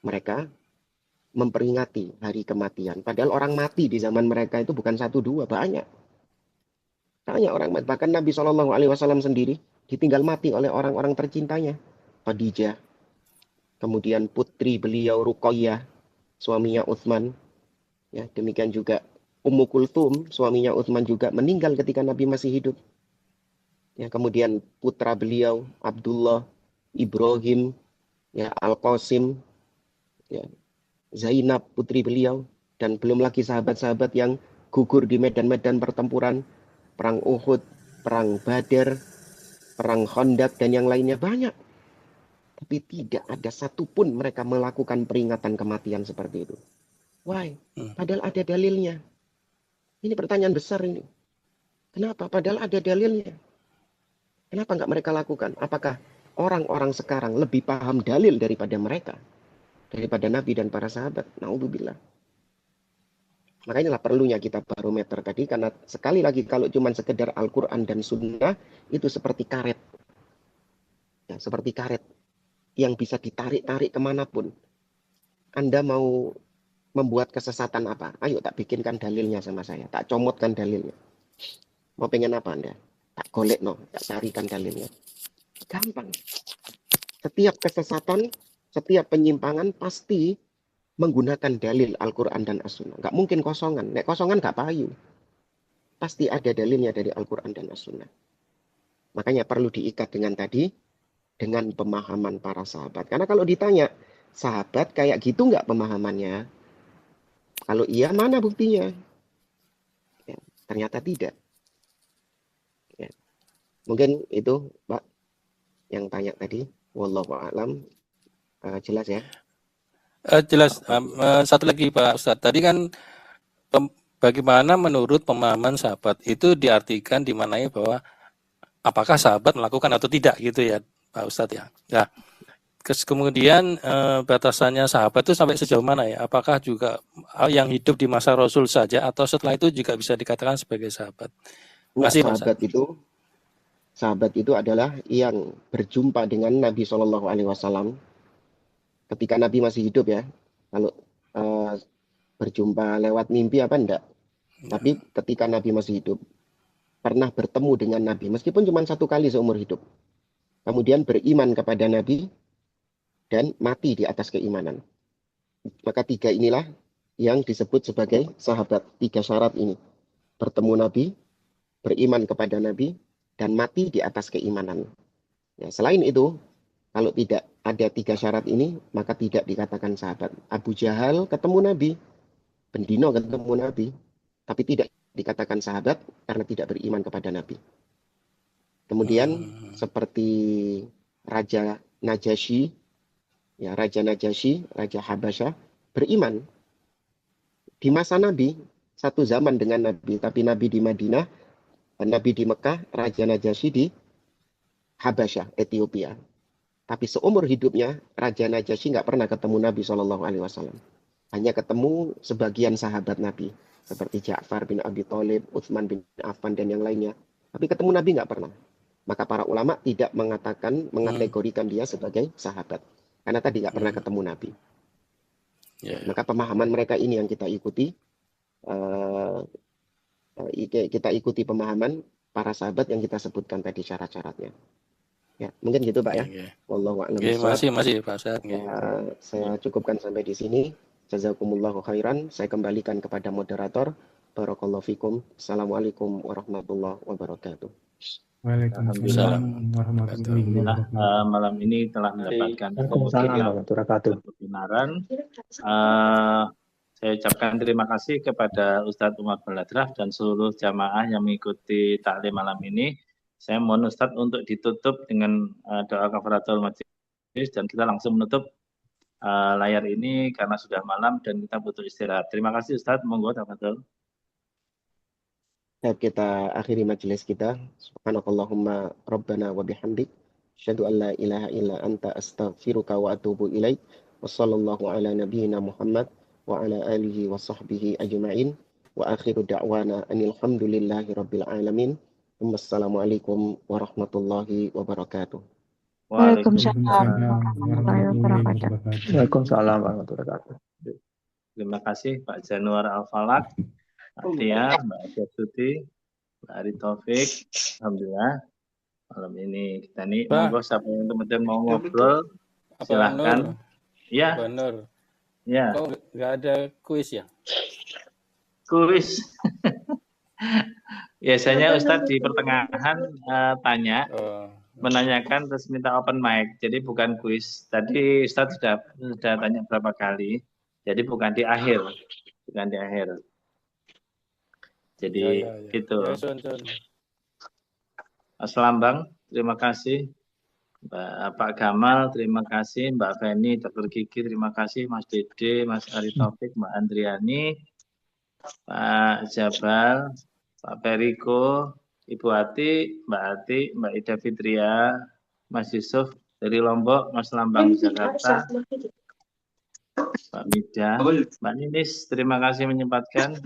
mereka memperingati hari kematian. Padahal orang mati di zaman mereka itu bukan 1, 2, banyak. Banyak orang mati. Bahkan Nabi SAW sendiri ditinggal mati oleh orang-orang tercintanya. Khadijah, kemudian putri beliau Ruqayyah, suaminya Utsman. Ya, demikian juga Ummu Kulthum, suaminya Utsman juga meninggal ketika Nabi masih hidup. Ya, kemudian putra beliau Abdullah, Ibrahim, ya Al-Qasim, ya Zainab putri beliau, dan belum lagi sahabat-sahabat yang gugur di medan-medan pertempuran, perang Uhud, perang Badar, perang Khandaq, dan yang lainnya banyak. Tapi tidak ada satupun mereka melakukan peringatan kematian seperti itu. Why? Padahal ada dalilnya. Ini pertanyaan besar ini. Kenapa? Padahal ada dalilnya. Kenapa nggak mereka lakukan? Apakah orang-orang sekarang lebih paham dalil daripada mereka? Daripada Nabi dan para sahabat? Naudzubillah. Maka inilah perlunya kita barometer tadi. Karena sekali lagi kalau cuma sekedar Al-Quran dan Sunnah, itu seperti karet. Ya, seperti karet yang bisa ditarik-tarik kemanapun. Anda mau membuat kesesatan apa? Ayo tak bikinkan dalilnya sama saya. Tak comotkan dalilnya. Mau pengen apa Anda? Tak golek no, tak carikan dalilnya. Gampang. Setiap kesesatan, setiap penyimpangan pasti menggunakan dalil Al-Quran dan As-Sunnah. Nggak mungkin kosongan. Nek kosongan nggak payu. Pasti ada dalilnya dari Al-Quran dan As-Sunnah. Makanya perlu diikat dengan tadi, dengan pemahaman para sahabat. Karena kalau ditanya, sahabat kayak gitu nggak pemahamannya? Kalau iya, mana buktinya? Ya, ternyata tidak. Ya. Mungkin itu, Pak, yang tanya tadi. Wallahu a'lam. Jelas ya?
Jelas. Satu lagi Pak Ustadz. Tadi kan bagaimana menurut pemahaman sahabat itu diartikan dimanai bahwa apakah sahabat melakukan atau tidak gitu ya Pak Ustadz ya. Nah, kemudian batasannya sahabat itu sampai sejauh mana ya? Apakah juga yang hidup di masa Rasul saja atau setelah itu juga bisa dikatakan sebagai sahabat?
Masih sahabat itu adalah yang berjumpa dengan Nabi SAW ketika Nabi masih hidup ya. Kalau berjumpa lewat mimpi apa enggak? Tapi ketika Nabi masih hidup, pernah bertemu dengan Nabi, meskipun cuma 1 kali seumur hidup. Kemudian beriman kepada Nabi, dan mati di atas keimanan. Maka 3 inilah yang disebut sebagai sahabat. 3 syarat ini. Bertemu Nabi, beriman kepada Nabi, dan mati di atas keimanan. Ya, selain itu, kalau tidak ada 3 syarat ini, maka tidak dikatakan sahabat. Abu Jahal ketemu Nabi, Bendino ketemu Nabi, tapi tidak dikatakan sahabat karena tidak beriman kepada Nabi. Kemudian seperti Raja Najasyi, ya Raja Najasyi, Raja Habasyah, beriman di masa Nabi, satu zaman dengan Nabi, tapi Nabi di Madinah, Nabi di Mekah, Raja Najasyi di Habasyah, Ethiopia. Tapi seumur hidupnya, Raja Najasyi nggak pernah ketemu Nabi SAW. Hanya ketemu sebagian sahabat Nabi, seperti Ja'far bin Abi Thalib, Utsman bin Affan, dan yang lainnya. Tapi ketemu Nabi nggak pernah. Maka para ulama tidak mengategorikan dia sebagai sahabat. Karena tadi nggak pernah ketemu Nabi. Maka pemahaman mereka ini yang kita ikuti. Kita ikuti pemahaman para sahabat yang kita sebutkan tadi syarat-syaratnya. Ya, mungkin gitu Pak ya. Wallahu a'lam bishawab.
Masih Pak Ustadz.
Saya cukupkan sampai di sini. Jazakumullahu khairan. Saya kembalikan kepada moderator. Barakallahu fikum. Assalamualaikum warahmatullahi wabarakatuh.
Waalaikumsalam warahmatullahi
Alhamdulillah,
wabarakatuh.
malam ini telah mendapatkan
Waalaikumsalam warahmatullahi wabarakatuh.
kebenaran. Saya ucapkan terima kasih kepada Ustadz Umar Baladrah dan seluruh jamaah yang mengikuti taklim malam ini. Saya mohon Ustadz untuk ditutup dengan doa kafaratul majelis dan kita langsung menutup layar ini karena sudah malam dan kita butuh istirahat. Terima kasih Ustadz, monggo tafadhol.
Kita akhiri majelis kita. Subhanakallahumma rabbana wa bihamdik. Asyhadu an la ilaha illa anta astaghfiruka wa atubu ilaik. Wassallallahu ala nabiyyina Muhammad wa ala alihi wa sahbihi ajma'in. Wa akhiru da'wana anil hamdulillahi rabbil alamin. Wassalamualaikum warahmatullahi wabarakatuh.
Waalaikumsalam
warahmatullahi wabarakatuh.
Waalaikumsalam warahmatullahi wabarakatuh.
Terima kasih Pak Januar Al-Falak, Pak Tia, Mbak Adia Suti, Mbak Ari Taufik. Alhamdulillah malam ini kita nih monggo siapa yang teman-teman mau ngobrol silahkan. Ya.
Benar.
Ya.
Oh, nggak ada kuis ya?
Kuis. Biasanya Ustadz di pertengahan tanya, menanyakan terus minta open mic. Jadi bukan kuis. Tadi Ustadz sudah tanya berapa kali. Jadi bukan di akhir. Bukan di akhir. Jadi gitu. Mas Lambang, terima kasih. Pak Gamal, terima kasih. Mbak Feni, Dr. Kiki, terima kasih. Mas Dede, Mas Ari Taufik, Mbak Andriani, Pak Jabal, Pak Periko, Ibu Ati, Mbak Ida Fitria, Mas Yusuf dari Lombok, Mas Lambang Jakarta, Pak Mida, Mbak Ninis, terima kasih menyempatkan.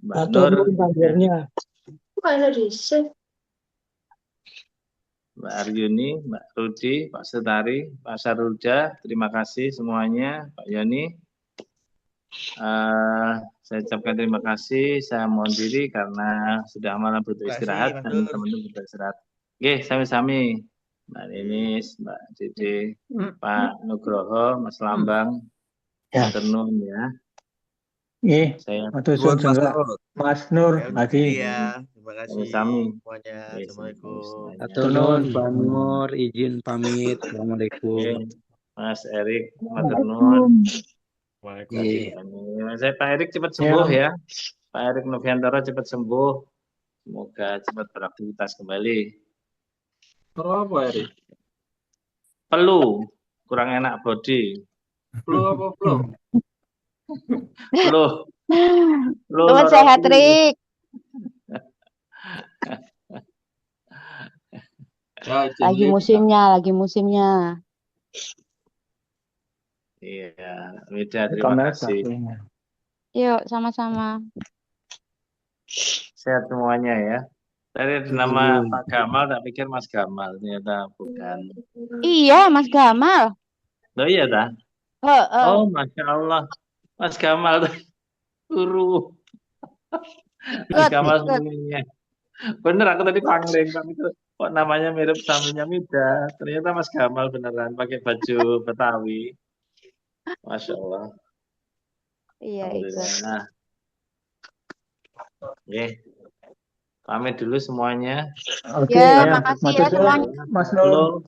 Mbak Nur, Mbak Aryuni, Mbak Rudi, Pak Setari, Pak Sarulda, terima kasih semuanya, Pak Yoni. Saya ucapkan terima kasih. Saya mohon diri karena sudah malam butuh istirahat dan teman-teman butuh istirahat. Oke, sami-sami. Mbak Ninis, Mbak Dede, Pak Nugroho, Mas Lambang, Ternun ya. Saya
Mas Nur, Adi.
Terima kasih semuanya. Assalamualaikum.
Aturun, Pak Nur, izin pamit. Assalamualaikum.
Mas Erik, Mas Ternun. Saya Pak Erik cepat sembuh ya. Pak Erik Noviantara cepat sembuh. Semoga cepat beraktivitas kembali.
Apa Erik?
Flu, kurang enak body.
Flu apa flu?
Lu sehat, Rik. Lagi musimnya.
Iya, Mida, terima kasih.
Yuk, sama-sama.
Sehat semuanya ya. Tadi ada nama Pak Gamal, tak pikir Mas Gamal, ternyata bukan.
Iya, Mas Gamal.
Oh iya dah. Oh, Masya Allah. Mas Gamal guru. Mas Gamal semuanya. Bener, aku tadi pangling itu kok namanya mirip saminya Mida. Ternyata Mas Gamal beneran pakai baju Betawi. Masya Allah.
Iya, itu.
Nah, pamit dulu semuanya.
Oke,
ya, makasih ya semuanya.
Mas Nur.